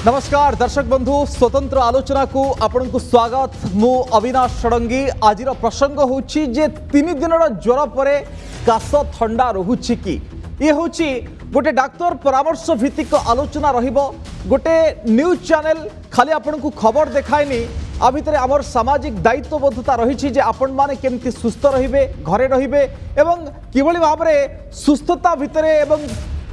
नमस्कार दर्शक बंधु स्वतंत्र आलोचना को आपण को स्वागत मु अविनाश षडंगी आज प्रसंग होची जे 3 दिन ज्वर पर काश ठंडा रहुची कि ये होची गोटे डाक्तर परामर्श भित्तिक आलोचना रहिबो गोटे न्यूज चैनल खाली आपण को खबर देखायनी आ भितर आमर सामाजिक दायित्वबद्धता रही जे आपण माने केमती सुस्थ रहिबे घरे रहिबे एवं किभली भाबरे सुस्थता भितर एवं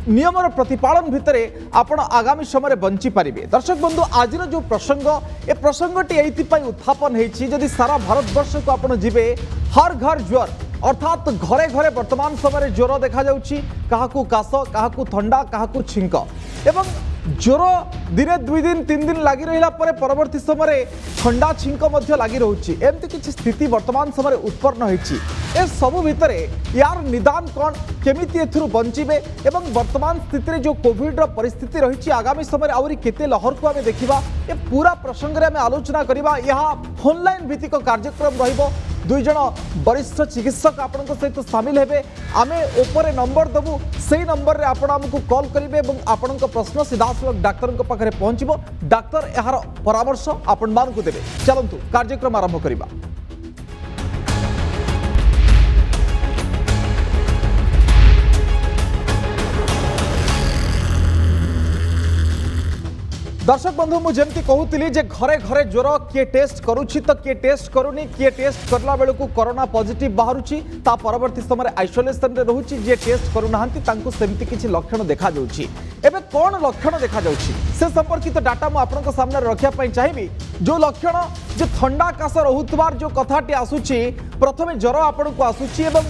नियमर प्रतिपालन भितर आपण आगामी समय बंची पारिबे। दर्शक बंधु आज जो प्रसंग ए प्रसंगटी एइथिपाई उत्थापन हेछि जदि सारा भारतवर्ष को आपण जिबे हर घर ज्वर अर्थात घरे घरे वर्तमान समय ज्वर देखा जाउछि काहाकू काश काहाकू ठंडा काहाकू छिंक एवं ज्वर दिने 2 दिन 3 दिन लगी रहिला परे परवर्ती समय ठंडा छिंक मध्य लगी रहुछि एमती किछि स्थिति वर्तमान समय उत्पन्न होइछि ए सब भितरे यार निदान कौन केमिति एथुरु बंचिबे एवं वर्तमान स्थिति जो कोविड रो परिस्थिति रही आगामी समय आउरी केते लहर को आमे देखिबा ए पूरा प्रसंग रे आमे आलोचना करिबा यहाँ ऑनलाइन भित्तिक कार्यक्रम रहिबो 2 जण वरिष्ठ चिकित्सक आपण सहित सामिल हेबे आमे ऊपर नंबर दबु सेही नंबर रे आपण हमकु कॉल करिवे एवं आपण प्रश्न सीधासलख डाक्टर पाखरे पहुंचबो डाक्तर यार परामर्श आपण मान को देबे। चलंतु कार्यक्रम आरंभ करिबा। दर्शक बंधु मुझे कहूली जे घरे घरे ज्वर किए टेस्ट करुछि तो किए टेस्ट करूनी किए टेस्ट करला बेलू कोरोना पॉजिटिव बाहरुछि ता परवर्ती समय आइसोलेशन रे रहुछि जे टेस्ट करूनाहांती तांको सेमती किछि लक्षण देखा जाउछि। एबे कोन लक्षण देखा जाउछि से संपर्कित डाटा मु आपनक सामने रखिया पई चाहिबी जो लक्षण जे ठंडा काश रहुतबार जो कथाटी आसुछि प्रथमे ज्वर आपनक आसुछि एवं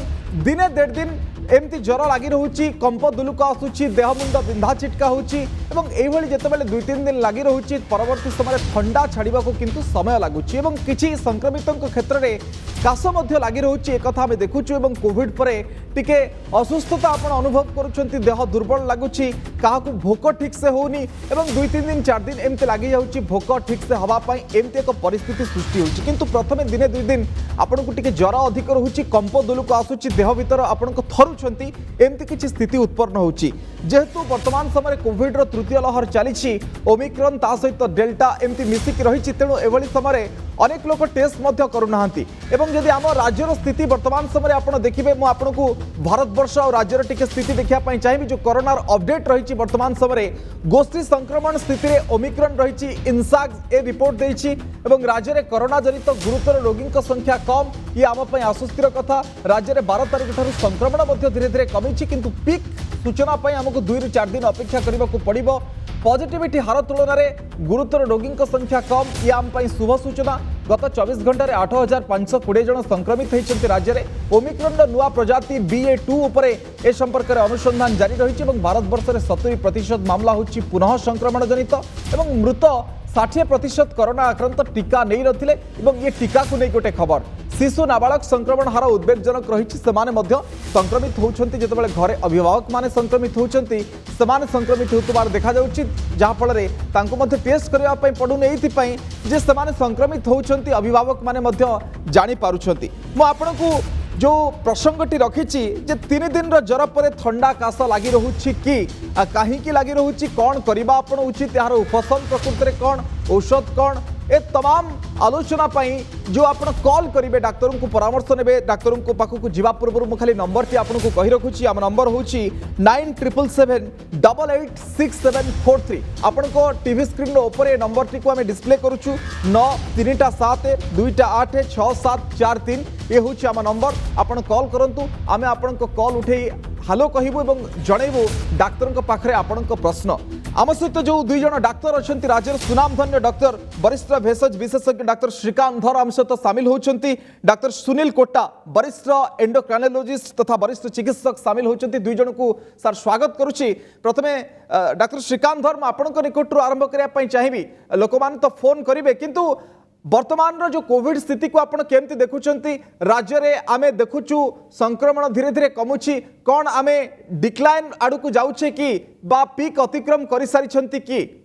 दिने 1.5 दिन एमती ज्वर लगी रोचे कंप दुलुक आसूची देह मुंड बिंधा चिटका होभली जितेबाला 2-3 दिन लगी रोचे परवर्ती समय ठंडा छाड़ा किंतु समय लगुच किसी संक्रमित क्षेत्र में काश लगी रोचे एक आम देखुँ कोविड पर टिके असुस्थता आप अनुभव करुँच देह दुर्बल लगुच क्या भोक ठीक से होनी 2-3 दिन 4 दिन एमती लगी जाऊँगी भोक ठीक से हवापाई एमती एक परिस्थिति सृष्टि होती किंतु प्रथमे दिने 2 दिन आपन को टिके ज्वर अधिक रोचे कंप दुलुक आसूची देह भीतर आपन को थरुछंती एमती किछि स्थिति उत्पन्न होची जेहेतु वर्तमान समय कोविड रो तृतीय लहर चली ओमिक्रॉन ता सहित डेल्टा एमती मिसिक रही तेणु एभली समय अनेक लोक टेस्ट मध्य करूनाहांती एवं जदि आम राज्यर स्थिति वर्तमान समय आप देखिए मुझे आपको भारतवर्ष और राज्यर टिके स्थिति देखा चाहिए जो कोरोनार अपडेट रही वर्तमान समय गोष्ठी संक्रमण स्थिति में ओमिक्रॉन रही इनसाग ए रिपोर्ट देछि एवं राज्य में कोरोना जनित गुरुतर रोगी संख्या कम ये आम आश्वस्तिर कथा राज्य में 12 तारिख ठारू संक्रमण धीरे धीरे कमी किंतु पिक सूचना आमको 2-4 दिन अपेक्षा करने पड़ो पॉजिटिविटी हार तुलन में गुरुतर रोगी संख्या कम ये आम शुभ सूचना गत 24 घंटे 8,520 जन संक्रमित होती राज्य में ओमिक्रॉन नुआ प्रजाति BA.2 उपर ए संपर्क में अनुसंधान जारी रही भारतवर्ष में 70% मामला होची पुनः संक्रमण जनित एवं मृत 60% कोरोना आक्रांत टीका नहीं नथिले एवं ये टीका को नहीं गोटे खबर शिशु नाबालक संक्रमण हार उद्वेगजनक रही संक्रमित होती जितेबाला घरे अभिभावक माने संक्रमित होती संक्रमित होतबार देखा जहाँफल टेस्ट करने पड़ूनी ये संक्रमित होती अभिभावक माने जानी पारुछंती मु आपनकु जो प्रसंगटी रखी 3 दिन ज्वर पर ठंडा काश लगी रोचे कि कहीं लगी रोचे कौन करवा आपण उचित यार उपशम प्रकृति में कौन औषध कौन ए तमाम आलोचना जो आप कॉल करेंगे डाक्तर को परामर्श ने डाक्तर को पाखक जावा पूर्व मुझे खाली नंबर टी आपको कही रखुच्छी आम नंबर हूँ 9777886743 आपण को टीवी स्क्रीन ऊपर नंबर टी को आम डिस्प्ले करुचु 9372866743 ये हूँ आम नंबर आपण कॉल करूँ आम आपण कॉल उठे हालो कहबू जनइबू डाक्तर पाखे आपण प्रश्न आम सहित जो 2 जण डाक्तर अच्छा राज्य सुनामधन्य डॉक्टर वरिष्ठ भेषज विशेषज्ञ डॉक्टर श्रीकांत धर आम सहित सामिल होती डॉक्टर सुनील कोटा वरिष्ठ एंडोक्राइनोलॉजिस्ट तथा वरिष्ठ चिकित्सक सामिल होती 2 जण को सर स्वागत करुच्ची प्रथमे डॉक्टर श्रीकांत धर आपण निकट आरंभ करने चाहिए लोक मैंने तो फोन करेंगे किंतु वर्तमान जो कोविड स्थिति को आपण केमती देखुंट राज्य में आमे देखुचु संक्रमण धीरे धीरे कमुची कौन आमे डिक्लाइन आड़ को जाऊे कि बा पीक अतिक्रम कर सारी कि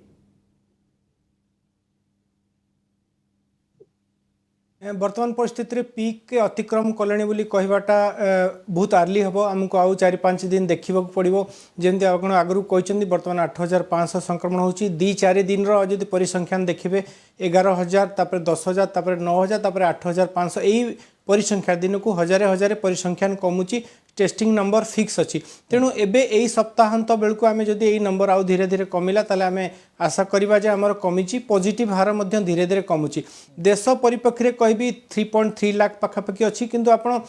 वर्तमान परिस्थिति रे पीक के अतिक्रम कले बोली कहवाटा बहुत आर्ली हम आमको आउ 4-5 दिन देखा पड़ो जमी आप आगु कहते बर्तमान 8,500 संक्रमण हो 2-4 दिन रही परिसंख्यान देखिए 11,000 तापर 10,000 तापर 9,000 तापर 8,500 यही परिसंख्या दिन को हजार परिसंख्यान कमुची टेस्टिंग नंबर फिक्स अच्छी तेणु एबे यही सप्ताहांत बेलू आम जब यही नंबर आउ धीरे धीरे कमिला ताले आम आशा करवा जे आमर कमी पॉजिटिव हार मध्य धीरे धीरे कमुची देश परिप्रेक्षी कहबी 3.3 लाख पाखापाखि अच्छी किंतु आपण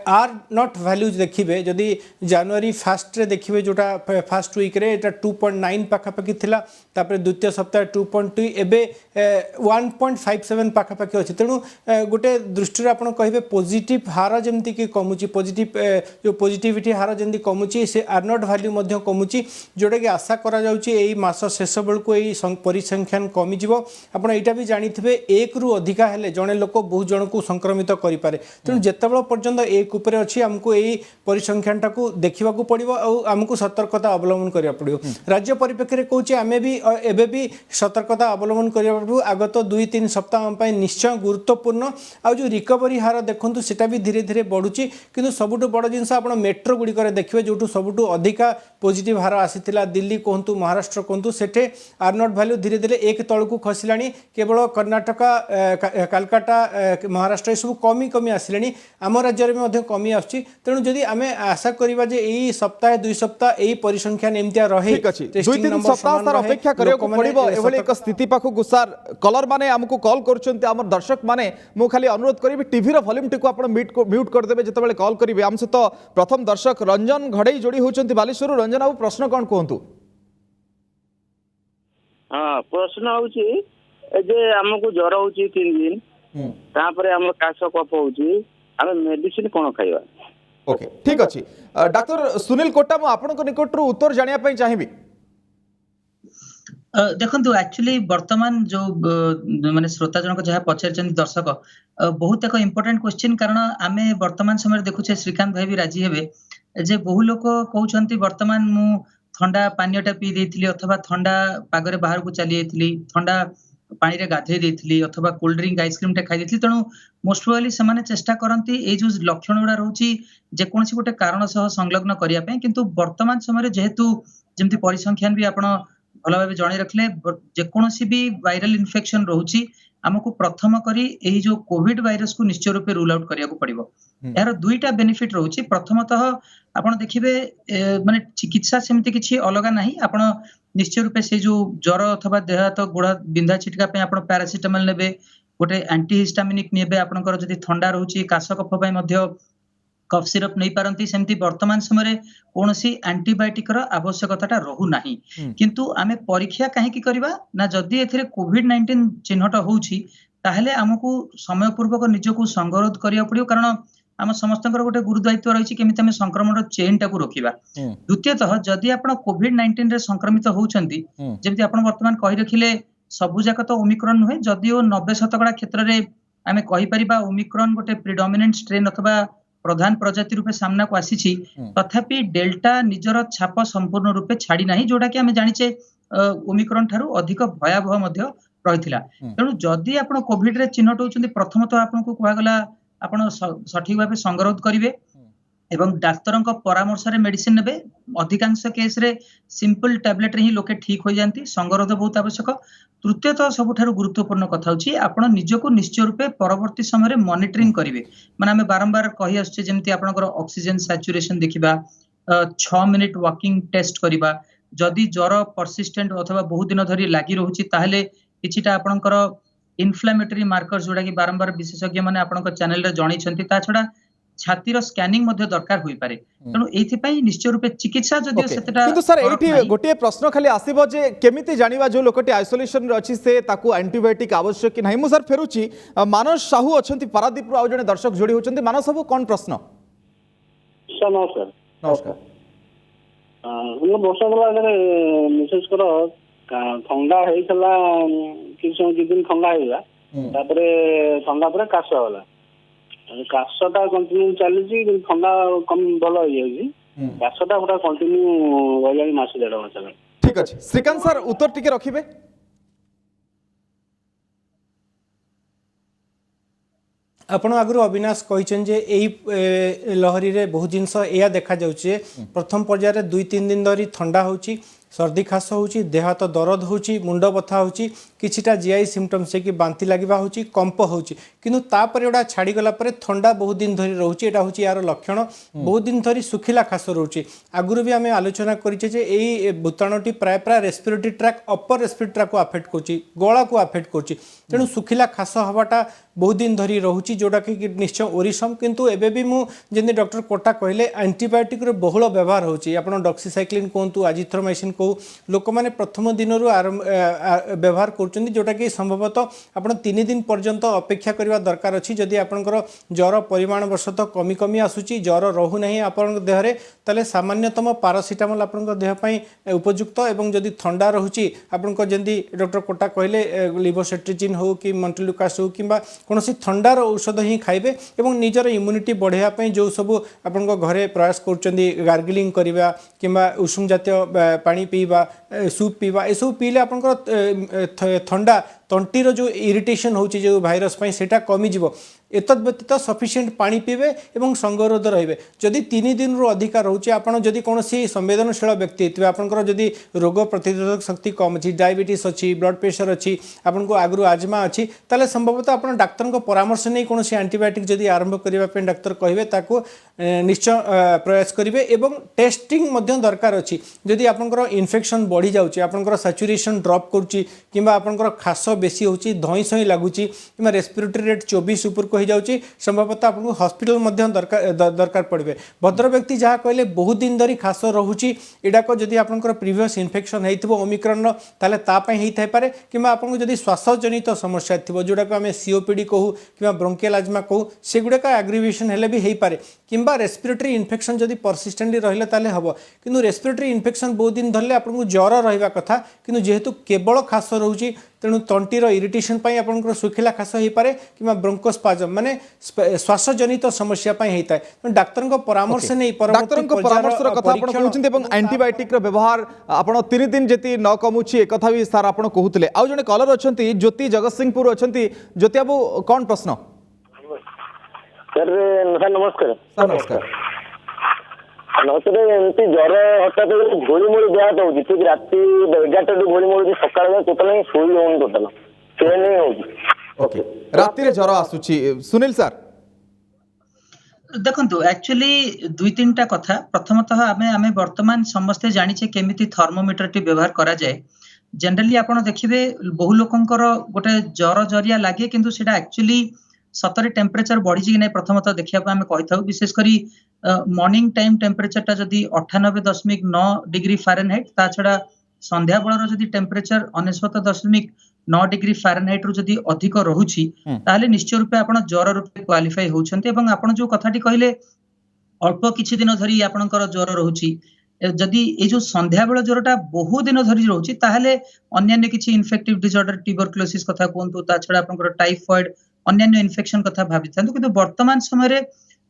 आर नॉट वैल्यूज देखिए जदि जनवरी फास्ट रे देखिए जोटा फास्ट वीक रे एटा 2.9 पाखापाखि थिला तापर द्वितीय सप्ताह 2.2 एबे 1.57 पाखापाखि अच्छी तेणु गोटे दृष्टि आपण कहे पॉजिटिव हार जमती कि कमुची पॉजिटिव जो पॉजिटिविटी हार जमी कमुची से आर नॉट वैल्यू मध्य कमुची जोटा कि आशा करा जाउची एई मास शेष बेलू यही परिसंख्यान कमिज आप यहाँ भी जानी थे 1 रु अधिका हेले जड़े लोक बहुत जन को संक्रमित करें तेणु जितेबाला पर्यंत एक उपर अच्छी आमको यही परिसंख्यान टाक देखा पड़ो आमको सतर्कता अवलम्बन करा पड़ो राज्य परिप्रेक्षी कहे आम भी एवं भी सतर्कता अवलम्बन करा पड़ो आगत 2-3 सप्ताह निश्चय गुरुत्वपूर्ण आ जो रिकवरी हार देखूँ सेटा भी धीरे धीरे बढ़ुची किंतु सबुठ बड़ जिनस आप मेट्रो गुड़िक देखिए जो सबुठ अधिका पॉजिटिव हार आसीला दिल्ली कहतु महाराष्ट्र कहतु सेठे आर नॉट वैल्यू धीरे धीरे एक तलू खसला केवल कर्णाटक कालकाटा महाराष्ट्र ये सब कमी कमी आसिले आम राज्य में कमी आसुची तेणु जदि आम आशा करवा यही सप्ताह 2 सप्ताह यही परिसंख्यान एमतिया रहे अपेक्षा एक स्थिति पाखु सार कलर माने हमको कॉल कर दर्शक माने मु खाली अनुरोध करी टीवी वॉल्यूम टी आप म्यूट करदे जिते कॉल करेंगे आम सहित प्रथम दर्शक रंजन घड़ई जोड़ी होती बालेश्वर रंजन बाबू प्रश्न कौन कहतु हाँ प्रश्न होचे आमको ज्वर हो 3 दिन तापर आम काश कफ हो मेडिसिन कौन खाइबा ओके ठीक अच्छी डाक्टर सुनील कोटा मु आपन निकट उत्तर जानिया चाहिए देखो एक्चुअली वर्तमान जो माने श्रोता जनक जहाँ पचार दर्शक बहुत एक इम्पोर्टेंट क्वेश्चन कारण आम वर्तमान समय देखुचे श्रीकांत भाई भी राजी हेबे जे बहु लोक कहते वर्तमान मु ठंडा पानीटा पी देती अथवा ठंडा पागरे बाहर को चली जाती ठंडा पानी रे गाधे देती अथवा कोल्ड ड्रिंक आइसक्रीम टे खाई देती तेणु मोस्ट प्रोबेबली से चेष्टा करती ये जो लक्षण गुड़ा रोचे जेकोसी गोटे कारण सह संलग्न करने किंतु वर्तमान समय जेहेतु जमी परिसंख्यान भी आपण भल भाव जन रखले जेकोसी भी वायरल इन्फेक्शन रोची आमको प्रथम करी यही जो कोविड वायरस को निश्चय रूपे रूल आउट करिया को पड़िबो यार दुईटा बेनिफिट रोची प्रथमतः आपण देखिबे माने चिकित्सा सेमति किछि अलगा नाही आपण निश्चय रूपे से जो ज्वर अथवा देह हाथ गोड़ बिंधा छिटका पे आपण पैरासिटामोल नेबे गोटे एंटीहिस्टामिनिक नेबे आपनकर जदि ठंडा रोची काश कफ पय मध्य कफ सिरप नहीं पारंती सेमती वर्तमान समय कौनसी एंटीबायोटिक रो आवश्यकता रहू नाही किंतु आमे परीक्षा काहे करबा ना जदि एथिरे कोविड-19 चिन्हट होउची ताहले हमकु समय पूर्वक निजको संगरोध करिया पड़ियो कारण आम समस्त गोटे गुरुदायित्व रही केमी आम संक्रमण चेन टाक रखा द्वितीयतः जदि आप कोविड-19 रे संक्रमित होउछंती जेमती आप वर्तमान कहि रखिले सबु जाक तो ओमिक्रॉन नुहे जदिओ 90% क्षेत्र में आम कहीपर ओमिक्रॉन गोटे प्रिडोमिनेंट स्ट्रेन अथवा प्रधान प्रजाति रूपे सामना को आसी तथापि डेल्टा निजर छाप संपूर्ण रूपे छाड़ी ना जोटा कि आम जाचे ओमिक्रॉन ठारू अधिक भयावह मध्य रही तेणु जदि आप कोविड रे चिन्हट होउछंती प्रथमतः आपको कहगला आपण सठिक भाव संगरोध करेंगे एवं डाक्तर परामर्श रे मेडिसिन नेबे अधिकांश केस रे सिंपल टैबलेट रे ही लोके ठीक हो जाती संगरोध बहुत आवश्यक तृतीयतः सबुठारु गुरुत्वपूर्ण कथा होची आपण निजको निश्चय रूपे परवर्ती समय रे मॉनिटरिंग करिवे माने हमें बारंबार कहि आछे जेमति आपनकर ऑक्सीजन सैचुरेशन देखिबा 6 मिनिट वॉकिंग टेस्ट करिबा जदि ज्वर परसिस्टेंट अथवा बहुत दिन धरि लागि रहउची ताहले किछिटा आपनकर इन्फ्लेमेटरी मार्कर जोड़ा कि बारंबार विशेषज्ञ माने आपनकर चैनल रे जणी छंती ता छडा छातीर स्कैनिंग मध्ये दरकार होई पारे तेणु एथि पई निश्चय रूपे चिकित्सा जदि सेटा किंतु सर एठी गोटे प्रश्न खाली आसीबो जे केमिति जानिबा जो लोकटी आइसोलेशन रे अछि से ताकू एंटीबायोटिक आवश्यक कि नाही मु सर फेरुची मानस साहू अछंती पारादीप रो आ जने दर्शक जोड़ी होचंती मानस साहू कोन प्रश्न सर नमस्कार नमस्कार हम वर्षा वाला जने विशेष करो ठंडा हेइतला किछु दिन ठंडा हेइला तापरे ठंडा परे काश होला काशटा कंटिन्यू चली ठंडा कम भल हो काशटा पूरा कंटिन्यू रही मास 1.5 मास ठीक अच्छे श्रीकांत सर उत्तर टिके रखिबे आपण आगु अविनाश कहते जे यही लहरी रे बहुत जिनस या देखा जाउछे प्रथम पर्यायर 2-3 दिन धरी ठंडा होची सर्दी खास होची देह हाथ दरद होची मुंड बथा होची किछिटा जीआई सिम्पटम्स है कि बांती लगिबा होची कंप होची किंतु तापर एडा छाड़ी गला परे ठंडा बहुत दिन धरी रहउची एटा होची यार लक्षण बहुत दिन धरी सुखिला खास रहउची आगुरु भी आमे आलोचना करिचे जे एई भूताणुटी प्राय प्राय respiratory tract upper respiratory tract को अफेक्ट करची गला को अफेक्ट करची तेणु सुखिला खास हवाटा बहुत दिन धरी रहउची जोटा कि निश्चय ओरिसम किंतु एबे भी मु जेंति डॉक्टर कोटा कहले एंटीबायोटिक रो बहुल व्यवहार होची आपण डॉक्सीसाइक्लिन कोंतु एजिथ्रोमाइसिन को लोक माने प्रथम दिन व्यवहार करछन्ती जोटा कि संभवतः आपण 3 दिन पर्यंत अपेक्षा करबा दरकार अछि जदि आपनकर ज्वर परिमाण वर्षत कमी कमी आसुची ज्वर रहु नहीं आपण देह रे तले सामान्यतम पैरासिटामोल आपण देह पई उपयुक्त एवं जदि ठंडा रहउची आपण जेंति डॉक्टर कोटा कहले लिवोसेट्रिजिन हो कि मंटलुकास हो किबा कोनोसी ठंडार औषध ही खाइबे एवं निजर इम्यूनिटी बढ़ाया पई जो सब आपण घरे प्रयास करछन्ती गार्गलिंग करिबा किबा उषुम जातीय पानी पीबा सूप पीबा ए सब पीले आपनकर ठंडा तंटीर जो इरिटेशन होची जो भाइरस पई सेटा कमी जिवो एतद व्यतीत सफिशिएंट पानी पीबे एवं संगरोध रहिबे जदि 3 दिन रु अधिक रहउची आपण जदि कोनोसी संवेदनशील व्यक्ति थिबे आपनकर जदि रोग प्रतिरोधक शक्ति कम अछि डायबिटीज अछि ब्लड प्रेशर अछि आपनको आगरु आजमा अछि ताले संभवतः आपण डाक्टर को परामर्श नै कोनोसी एंटीबायोटिक जदि आरंभ करिबा पे डाक्टर कहिबे ताको निश्चय प्रयास करिबे एवं टेस्टिंग मध्य दरकार अछि जदि आपनकर इन्फेक्शन बढ़ी जाउची आपनकर सैचुरेशन ड्रॉप करची किबा आपनकर खास बेसी होची धई सई लागुची किबा रेस्पिरेटरी रेट 24 ऊपर को जाउची संभवतः आपको हॉस्पिटल मध्य दरकार पड़े भद्र व्यक्ति जहाँ कहले बहुत दिन धरी खास रहूची एडा को जदि आपनकर प्रीवियस इन्फेक्शन हेइथिबो ओमिक्रॉन ताले ता पई हेइ थाइ पारे किबा आपनको जदि श्वास जनित समस्या थिबो जोडा को हमें सीओपीडी कहू किबा ब्रोंकियल आजमा कहू सेगुडा का एग्रीवेशन हेले भी हेइ पारे किबा रेस्पिरेटरी इन्फेक्शन जदि परसिस्टेंटली रहिले ताले हबो किंतु रेस्पिरेटरी इन्फेक्शन बहुत दिन धरले आपनको ज्वर रहिबा कथा किंतु जेहेतु केवल खास रहूची तेणु तंटीर इरिटेशन पाई आपनकर सुखिला खास हो पारे किबा ब्रोंकोस्पाजम माने श्वास जनित समस्या पाई हेइता है डाक्टर को परामर्श नै डाक्टर को परामर्श रो कथा आपण कहउछन्ते एवं एंटीबायोटिक रो व्यवहार आपण 3 दिन जेती न कमुछि ए कथा भी सर आपण कहउतले आ जने कॉलर अछंती ज्योति जगतसिंहपुर अछंती ज्योति बाबू कोन प्रश्न सर नमस्कार सर नमस्कार नमस्ते एमती ज्वर हठात घोड़ीमोड़ी देहात हो ठीक राति 11 टू घोड़ीमोड़ी सकाळ टोटल सोई होउन टोटल से नहीं हो ओके राति रे ज्वर आसुची सुनील सर देखंतु एक्चुअली 2-3 टा कथा प्रथमतः आमे वर्तमान समस्ते जानिचे केमिति थर्मोमीटर टी व्यवहार करा जाय जनरली आपण देखिबे बहु लोकंकर गोटे ज्वर जरिया लागे किंतु सेटा एक्चुअली सतरे टेम्परेचर बढ़ी कि नहीं प्रथमतः देखा आम कही विशेष करी मॉर्निंग टाइम टेम्परेचर टा जदि 98.9 डिग्री फारेनहाइट ता छड़ा संध्या बेलर जदि टेम्परेचर 99.9 डिग्री फारेनहाइट रु जदि अधिक रहुछि ताले निश्चय रूपे आपण ज्वर रूपे क्वालिफाई होउछन्ते एवं आपण जो कथाटी कहले अल्प किछि दिन धरि आपणकर ज्वर रहुछि जदि ए जो संध्या बेल ज्वरटा बहु दिन धरि रहुछि ताहले अन्य किछि इन्फेक्टिव डिसऑर्डर ट्यूबरकुलोसिस कथा कोंतु ता छड़ा आपणकर टाइफॉइड अन्य इन्फेक्शन कथा भाबि थांतु किंतु वर्तमान समय रे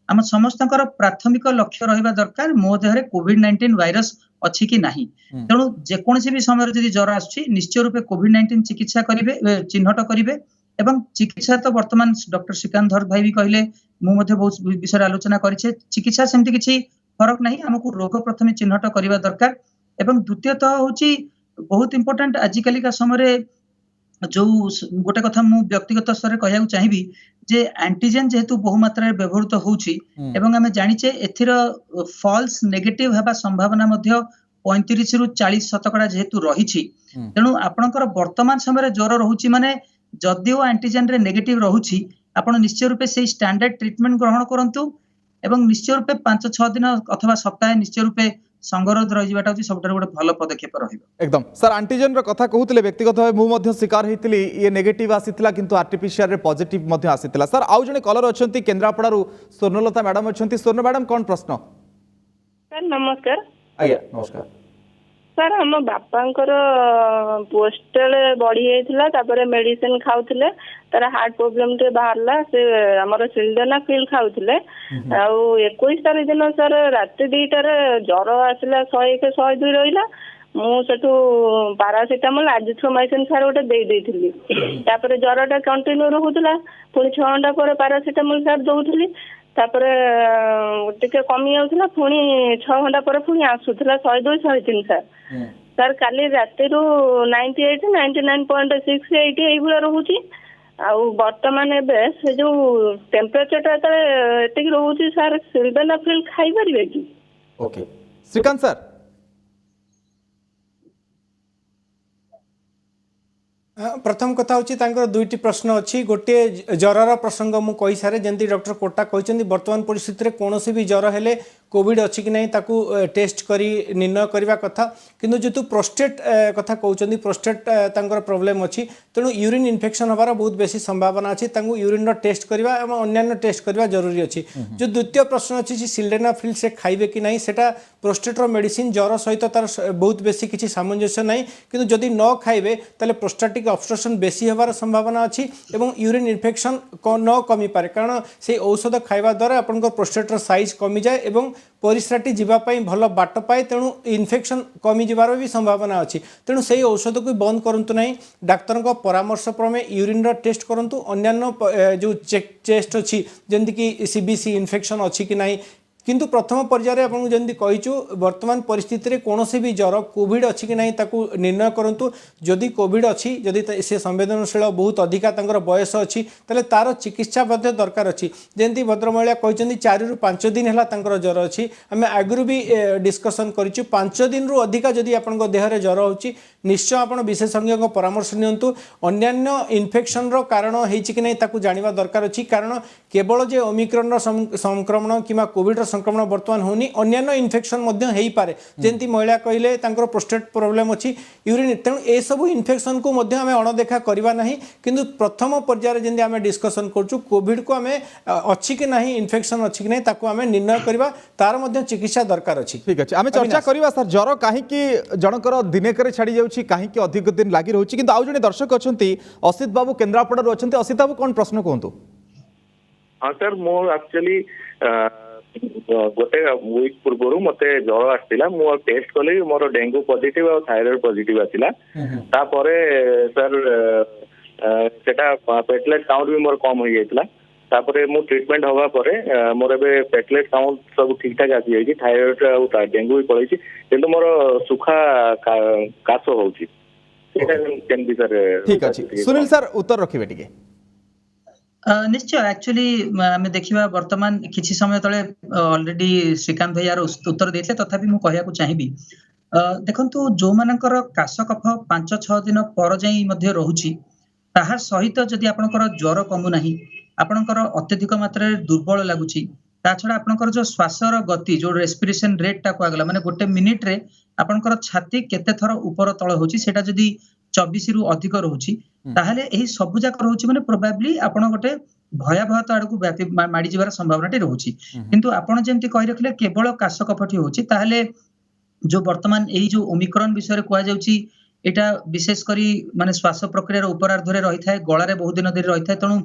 आम समस्तकर प्राथमिक लक्ष्य रहिबा दरकार मो देहरे कोविड-19 वायरस अछि कि नाही तेणु जेकोसी भी समय जदि ज्वर आछि निश्चय रूपे कोविड-19 चिकित्सा करिवे चिन्हट करिवे एवं चिकित्सा तो वर्तमान डॉक्टर श्रीकांत धर भाई भी कहले मु मध्ये बहुत विषय आलोचना करिछे चिकित्सा सेमति किछि फरक नाही हमकु रोग प्रथमे चिन्हट करिवा दरकार एवं द्वितीयतः होछि बहुत इंपोर्टेंट आजिकली का समय रे जो गोटे कथा मु व्यक्तिगत स्तर रे कहया चाहिबी जे एंटीजन जेहेतु बहु मात्रा रे व्यवहृत होउछि एवं हमें जानिचे एथिर फॉल्स नेगेटिव हेबा संभावना मध्ये 35 रु 40% जेहेतु रहिछि तेणु आपनकर वर्तमान समय रे ज्वर रहुछि माने जदिओ एंटीजन रे नेगेटिव रहुछि आपण निश्चय रूपे से स्टैंडर्ड ट्रीटमेंट ग्रहण करंतु एवं निश्चय रूपे 5-6 दिन अथवा सप्ताह निश्चय रूपे संगरोध रही जाटा होची सबटर गोटे भलो पदक्षेप रहिबो एकदम सर एंटीजन रो कथा कहउतले व्यक्तिगत भाव मु मध्ये शिकार हेतिली ये नेगेटिव आसीतिला किंतु आरटीपीसीआर रे पॉजिटिव मध्ये आसीतिला सर आउ जने कॉलर अछंती केंद्रापड़ा रु स्वर्णलता मैडम अछंती स्वर्ण मैडम कोन प्रश्न सर नमस्कार आज्ञा नमस्कार सर हम बापांकर पोस्टल बढ़ी जाइथिला तापरे मेडिसिन खाउथिले तार हार्ट प्रॉब्लम टे बाहरला से हमर सिल्डेनाफिल खाउथिले आउ 21 तारिख दिन सर रात 2 टारे ज्वर आसिला 101 102 रहिला ମୁଁ ସେଠୁ ପାରାସିଟାମଲ ଆଜିଥ୍ରୋମାଇସିନ୍ ସାର୍ ଗୋଟେ ଦେଇଥିଲି। ତାପରେ ଜ୍ୱରଟା କଣ୍ଟିନ୍ୟୁ ରହୁଥିଲା, ପୁଣି 6 ଘଣ୍ଟା ପରେ ପାରାସିଟାମଲ ସାର୍ ଦଉଥିଲି, ତାପରେ ଟିକେ କମି ଯାଉଥିଲା, ପୁଣି 6 ଘଣ୍ଟା ପରେ ପୁଣି ଆସୁଥିଲା 102 103 ସାର୍। ସାର୍ କାଲି ରାତିରୁ 98 99.6 80 ଏଇଭଳିଆ ରହୁଛି। ଆଉ ବର୍ତ୍ତମାନ ଏବେ ସେ ଯୋଉ ଟେମ୍ପରେଚରଟା ଯେତେବେଳେ ଏତିକି ରହୁଛି ସାର୍ ସିଲଡେନାଫିଲ୍ ଖାଇପାରିବେ କି? ओके श्रीकांत सर प्रथम कथा होची तांकर दुईटी प्रश्न अच्छी गोटे ज्वरर प्रसंग मु कही सारे जमी डॉक्टर कोटा कहते वर्तमान परिस्थिति में कौन भी ज्वर हेले कोविड अच्छी कि नहीं ताकू टेस्ट करी निर्णय करने कथा किंतु जेतु प्रोस्टेट कथा कहते प्रोस्टेट तांकर प्रॉब्लम अच्छी तेणु यूरिन इन्फेक्शन हबार बहुत बेसी संभावना अच्छी तांको यूरिन टेस्ट करवा और अन्य टेस्ट करवा जरूरी अच्छी। जो द्वितीय प्रश्न अच्छी सिल्डेनाफिल से खाइबे कि नहीं सेटा प्रोस्टेटर मेडिसिन ज्वर सहित तार बहुत बेसी किसी सामंजस्य नहीं किंतु जदि न खाइबे ताले प्रोस्टेटिक ऑब्स्ट्रक्शन बेसी हबार संभावना अच्छी एवं यूरिन इन्फेक्शन न कमी पारे कारण से औषध खाइबा द्वारा आपन प्रोस्टेटर साइज कमी जाए एवं परिस्राटी जीवाई भल बाट पाए तेणु इन्फेक्शन कमी जीवार भी संभावना अच्छी तेणु से औषध को बंद करूँ नहीं डाक्तर परामर्श क्रमे यूरिन टेस्ट करूँ अन्य जो चेस्ट अच्छी जमीक सीबीसी इन्फेक्शन अच्छी कि नहीं किंतु प्रथम पर्यायर आपको जमी कहीचु वर्तमान परिस्थिति में कौन भी ज्वर कोविड अच्छी कि नहीं ताकू निर्णय करूँ जदि कोविड अच्छी जदि से संवेदनशील बहुत अधिका बयस अच्छी ताले तार चिकित्सा दरकार अच्छी जमी भद्रमहिला कहते 4 ରୁ 5 दिन है ज्वर अच्छी आम आगु भी डिस्कसन करूँ 5 दिन रु अधिका जदि आप देहरे ज्वर हो निश्चय आप विशेषज्ञ परामर्श नियंतु अन्यान्य इन्फेक्शन कारण होती कि नहीं ताकू जानिबा दरकार अच्छी कारण केवल जे ओमिक्रॉन संक्रमण कि कोविड संक्रमण वर्तमान होनी अन्यान्य इन्फेक्शन हो पारे जमी महिला कहले प्रोस्टेट प्रॉब्लम अच्छी यूरिन तेणु ए सब इन्फेक्शन को आम अणदेखा करवा नहीं किंतु प्रथम पर्यायर जमी आम डिस्कसन करूँ कोविड को आम अच्छी कि नहीं इन्फेक्शन अच्छी कि नहीं ताकू आम निर्णय करवा तार मध्य चिकित्सा दरकार अच्छी। ठीक अच्छे आम चर्चा करवा सर ज्वर कहीं जनकर दिनेक छाड़ी जाऊँगी कहीं अधिक दिन लगी रही कि आउ जड़े दर्शक अच्छा असित बाबू केन्द्रापड़ा अच्छा असित बाबू कौन प्रश्न कहतु। हाँ सर मो एक्चुअली गोटे वीक पूर्व मते ज्वर आसला मु टेस्ट कली मोर डेंगू पॉजिटिव और थायराइड पॉजिटिव आसला तापरे सर सेटा पेटलेट काउंट भी मोर कम हो जाइतला तापरे मु ट्रीटमेंट हवा परे मोर एबे पेटलेट काउंट सब ठीक ठाक आसी जाइछि थायराइड और डेंगू भी पड़ैछि किंतु मोर सुखा काश होउछि सेटा केन भी सर। ठीक अछि सुनील सर उत्तर रखिबे टिके। निश्चय एक्चुअली आम देखा वर्तमान किसी समय तले ऑलरेडी श्रीकांत भाई यार उत्तर देते तथापि मु कहया चाहिए देखंतु जो मानकर काश कफ 5-6 दिन पर जाई मध्य रहुची ताहा सहित जदि आपनकर ज्वर कमु नाही आपनकर अत्यधिक मात्रा दुर्बल लगुची ता छडा आपनकर जो श्वासर गति जो रेस्पिरेशन रेट टा को माने गोटे मिनिट रे आपनकर छाती केते थर ऊपर तळ होची सेटा जदि 24 रु अधिक रहुची ताहले एही सबु जाक रहुची माने प्रोबेबली आपण गोटे भयावहता आड़कू व्यापी माड़ी जीवार संभावनाटी रहुची किंतु आपण जेमति कहि रखले केवल काश कफटी होची ताहले जो वर्तमान एही जो ओमिक्रॉन विषय रे कुआ जाउची एटा विशेष करी माने श्वास प्रक्रिया उपरार्धरे रही थाए गळा रे बहुत दिन धरि रही थाए तणु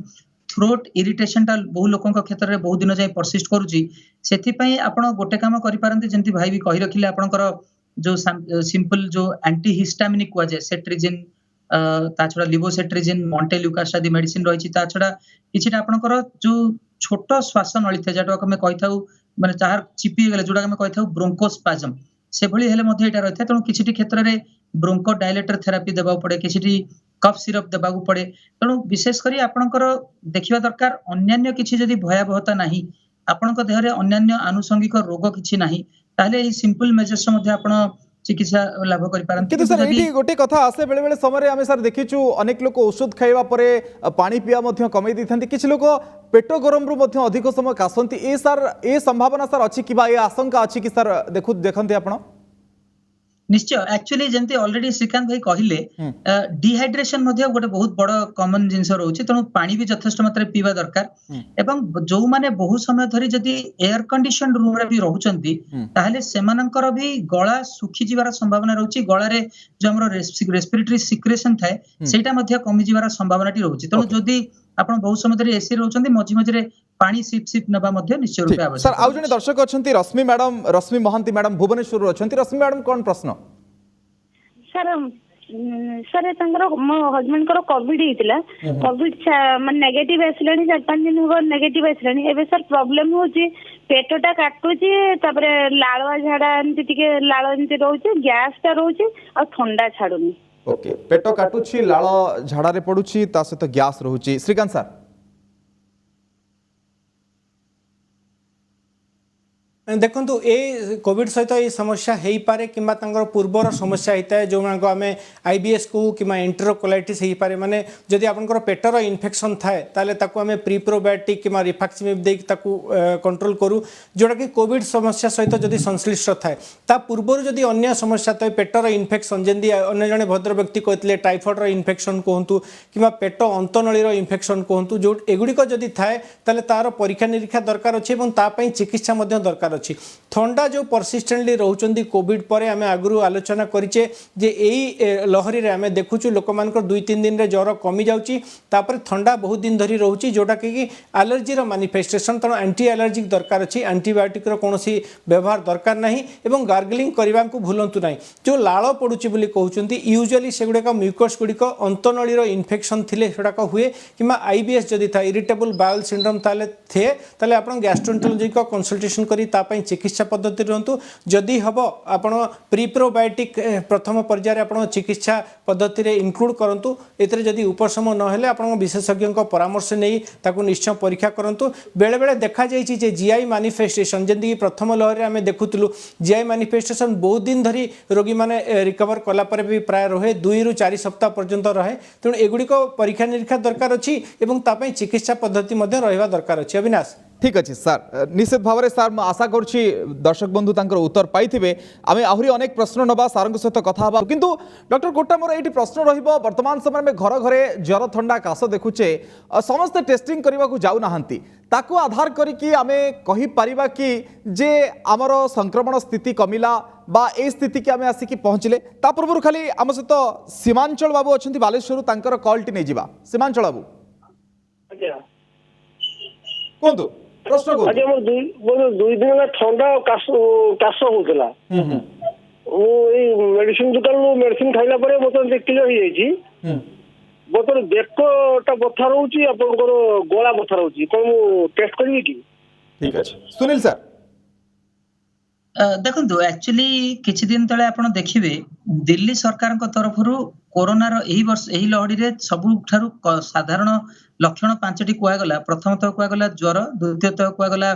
थ्रोट इरिटेशन टा बहु लोकन क्षेत्र में बहुत दिन जाए परसिस्ट करूची सेथि पई आपण गोटे काम करि पारंती जेमति भाई भी कहि रखिले आपणकर जो सिंपल जो एंटी हिस्टामिनिक कुआ जाय सेट्रिजिन ता छडा लिवोसेट्रिजिन मॉन्टेल्यूकास आदि मेडिसिन रही ता छडा किछिटा आपणकर जो छोट श्वास नळी थे जाटो हम कहि थाउ माने चार चिपी गेले जोडा हम कहि थाउ ब्रोंकोस्पाजम से भली हेले मध्ये एटा रही था तणु किछिटी क्षेत्र रे ब्रोंको डायलेटर थेरापी देबा पड़े किछिटी कफ सिरप देबा पड़े तेणु विशेष करी आपणकर देखिबा दरकार अन्यान्य किछि जदि भयावहता नाही आपणक देहरे अन्यान्य आनुषंगिक रोग किछि नाही ताहले एही सिंपल मेजर्स मध्ये आपण चिकित्सा लाभ करि पारंती। किंतु सर एठी गोटे कथा आसे बेले बेले समय आमे सर देखिछु अनेक लोक औषध खाइबा परे पानी पिया मध्ये कमै दिथांती किछि लोक पेट गरम रु मध्ये अधिक समय कासंती ए सर ए संभावना सर अछि कि बा ए आशंका अछि कि सर देखंती आपण निश्चय एक्चुअली जमती ऑलरेडी श्रीकांत भाई कहले डिहाइड्रेशन मध्ये गोटे बहुत बड़ कॉमन जिंस रहउची तणु पानी भी यथेष्ट मात्रा पीवा दरकार एवं जो माने बहु समय धरि जदि एयर कंडीशन रूम रे भी रहउचंती ताहले सेमानंकर भी गळा सुखी जीवार संभावना रहउची गळा रे जो हमर रेस्पिरेटरी सिक्रेशन थाए सेटा मध्ये कमी जीवार संभावनाटी रहउची तणु जदि आपण बहुत समय धरि एसी रहउचंती मझी मझी रे पानी सिप सिप नबा मध्ये निश्चय रूपे आवश्यक। सर आउ जने दर्शक अछंती रश्मि महांती मैडम भुवनेश्वर अछंती रश्मि मैडम कोन प्रश्न सर सर मो हजबैंड को कोविड होता कोविड मान नेगेटिव आसला 4-5 दिन हम नेगेटिव आसला एवं सर प्रोब्लेम हो पेटटा काटुची लालुआ झाड़ा एमती लाल एमती रोचे गैसटा रोचे आ ठंडा छाड़ुनी ओके पेट काटुची लाल झाड़ा रे पड़ुची ता सहित गैस रहुची श्रीकांत सर देखु ए कोविड सहित ये समस्या हो पारे कि पूर्वर समस्या होता है जो आम आईबीएस को कि एंटेरोकोलाइटिस हो पारे माने जदि आपनकर पेटर इन्फेक्शन थाए ताले ताकू आम प्रीप्रोबायोटिक कि रिफैक्सिमिब देक ताकू कंट्रोल करूँ जोटा कि कोविड समस्या सहित जदि संश्लिष्ट थाए ता पूर्वर जदि अन्य समस्या थाए पेटर इन्फेक्शन जमी अन्य जड़े भद्र व्यक्ति कहते टाइफॉइड इन्फेक्शन कहतु कि पेट अंतनळीर इन्फेक्शन कहतु जो एगुड़िक जदि थाए ताले तार परीक्षा निरीक्षा दरकार अच्छे और तापाई चिकित्सा दरकार अच्छी थंडा जो परसिस्टेंटली रोचंदी कोविड पर आम आगु आलोचना करिचे जे एई लहरी रे आम देखुचु लोक मानकर 2-3 दिन रे ज्वर कमी जाउची तापर थंडा बहुत दिन धरी रोची जोटा कि एलर्जी मानिफेस्टेशन तेणु एंटी एलर्जिक दरकार अच्छी एंटीबायोटिक कोनोसी व्यवहार दरकार नहीं एवं गार्गलिंग करने को भूलंतु नहीं जो लाल पड़ुची बोली कहउचंती यूजुअली से गुड़ाक म्यूकस गुड़िक अंतनळीर इन्फेक्शन थिले सेडाक हुए कि आईबीएस जदि था इरिटेबल बाउल सिंड्रोम ताले थे ताले आपण गैस्ट्रोएंटरोलॉजिस्ट को कंसल्टेशन करी तापाई चिकित्सा पद्धति रुहतु जदि हम आपण प्रीप्रोबायोटिक प्रथम पर्यायर आपण चिकित्सा पद्धति रे इंक्लूड करंतु एतरे जदि उपशम न हेले आपण विशेषज्ञ परामर्श नहीं ताकू निश्चय परीक्षा करंतु बेले बेले देखा जाइछि जे जीआई मैनिफेस्टेशन जंदी प्रथम लहर रे आमे देखुतलु जीआई मैनिफेस्टेशन बहुत दिन धरी रोगी माने रिकवर कला पर भी प्राय रहे 2 ରୁ 4 सप्ताह पर्यंत रहे तेणु एगुड़िक परीक्षा निरीक्षा दरकार अच्छी और तापाई चिकित्सा पद्धति रहा दरकार अच्छी अविनाश ठीक अच्छे सर निश्चित भाव में सर आशा करुँची दर्शक बंधु तांकर उत्तर पाइथिबे आमे आहरी अनेक प्रश्न नबा सारंग सहित कथा हबा किंतु डॉक्टर कोटा मोर एठी प्रश्न रहिबो वर्तमान समय में घर घरे ज्वर ठंडा काश देखुचे समस्त टेस्टिंग करबा को जाउ नाहंती ताकू आधार करिकी आमे कहि परिबा कि जे आमर संक्रमण स्थिति कमिला बा ए स्थिति की आमे आसिकी पहुँचले ता पूर्व खाली आम सहित सीमांचल बाबू अछंती बालेश्वर तांकर कॉल टी नै जिबा सीमांचल बाबू अच्छा कोंदो प्रश्न को अच्छा मोर 2 दिन ହେଲା ଥଣ୍ଡା କାଶ ହଉଥିଲା ମୁଁ ଏଇ ମେଡିସିନ ଦୋକାନରୁ ମେଡିସିନ ଖାଇଲା ପରେ ମୋତେ କ୍ଲିୟର ହେଇଯାଇଛି ବର୍ତ୍ତମାନ ବେକଟା ବଥା ରହୁଛି ଆପଣଙ୍କର ଗଳା ବଥା ରହୁଛି କଣ ମୁଁ ଟେଷ୍ଟ କରିବି कि ठीक अछि सुनील सर देखो एक्चुअली किछि दिन तले आपण देखिबे दिल्ली सरकार तरफ कोरोनार एही वर्ष एही लहड़ी रे सबुठारु साधारण लक्षण 5टी कुआगला प्रथमतः कुआगला ज्वर द्वितीयतः कुआगला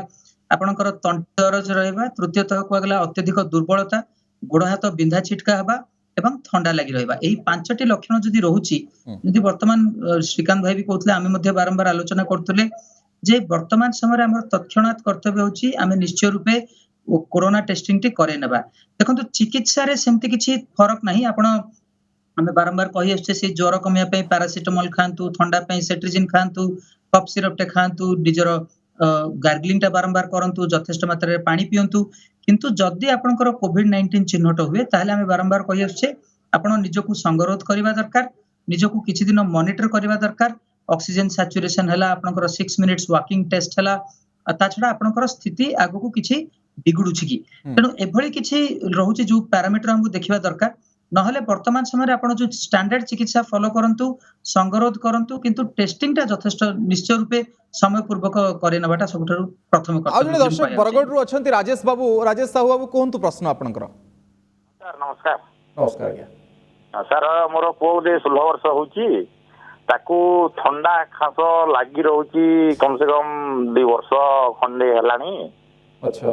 आपणकर तंटी दरज रहबा तृतीयतः कुआगला अत्यधिक दुर्बलता गोड़ हाथ बिंधा छिटका हबा एवं ठंडा लगी रहबा एही 5टी लक्षण जदि रहुची जदि वर्तमान श्रीकांत भाई भी कहतले आमे मध्ये बारंबार आलोचना करतले जे वर्तमान समय रे हमर तत्क्षणात कर्तव्य होची आमे निश्चय रूपे कोरोना टेस्टिंग टी करे नबा देखंतु चिकित्सा रे सेमति किछि फरक नाही आपण आमे बारंबार कहि आछे से ज्वर कमिया पे पैरासिटामोल खांतु ठंडा पे सेट्रिजिन खांतु कफ सिरप टे खांतु निजर गार्गलिंग टा बारंबार करंतु यथेष्ट मात्रा रे पानी पियंतु किंतु जदि आपनकर कोविड-19 चिन्हट हुए ताहले आमे बारंबार कहि आछे आपण निजको संगरोध करबा दरकार निजको किछि दिन मॉनिटर करबा दरकार ऑक्सीजन सैचुरेशन हला आपनकर 6 मिनिट्स वॉकिंग टेस्ट हला ता छडा आपनकर स्थिति आगु को किछि बिगुडुछि कि तेणु एभଳି किछि रहुछि जो पैरामीटर हमकु देखिबा दरकार नहले वर्तमान समय आपण जो स्टैंडर्ड चिकित्सा फॉलो करंतु संगरोध करंतु किंतु टेस्टिंग टा यथेष्ट निश्चय रूपे समय पूर्वक करे नबाटा सबठारु प्रथम कर्तव्य दर्शक बरगड रु अछंती राजेश साहू बाबू कोहंतु प्रश्न आपनकर सर नमस्कार नमस्कार आज्ञा सर मोर पुओ दे 16 वर्ष होची ताकू ठंडा खास लागी रहउची कम से कम 2 वर्ष खंडे हलानी अच्छा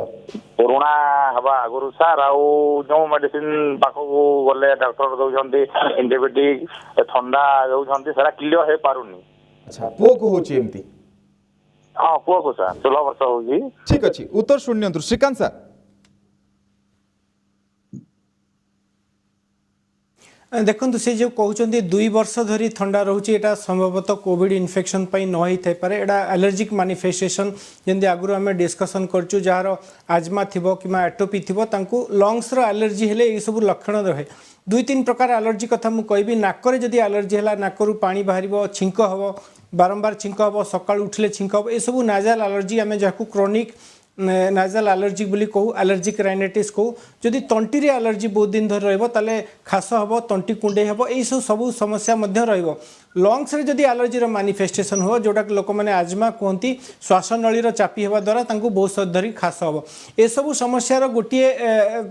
कोरोना हवा आगुरु सर आउ जो मेडिसिन पाखो गले डॉक्टर दउछंती एंटीबायोटिक ठंडा दउछंती सारा क्लियर हे पारुनी अच्छा पो को होची एमती हां पो को सर 16 वर्ष होची ठीक अछि उत्तर शून्यंतु श्रीकांत सर देखो से जो कहते 2 वर्ष धरी ठंडा रोचे यहाँ संभवतः कोविड इन्फेक्शन न होता पारे एटा एलर्जिक मैनिफेस्टेशन जमी आगुरी आम डिस्कसन करचु जार आजमा थी कि एटोपी थी लंग्स एलर्जी हेले ये सब लक्षण रहे 2-3 प्रकार एलर्जी कथा मुझे कहबी नाकरे जदि एलर्जी है नाकरू पानी बाहर छींक हम बारंबार छींक हम सका उठले छींक हम ये सब नाजाल एलर्जी आम जहाँ क्रोनिक नाजल एलर्जी बोली कहू एलर्जिक राइनाइटिस कहू जदि तंटी रे एलर्जी बहुत दिन धरि रहइबो ताले खास हबो तंटी कुंडे हबो एई सब समस्या मध्य रहइबो लंग्स रे जदि एलर्जी रो मैनिफेस्टेशन हो जोटा लोक माने आजमा कहती श्वास नली रो चापी हेबा द्वारा तांको बहुत सद धरि खास हबो ए सब समस्या रो गोटिए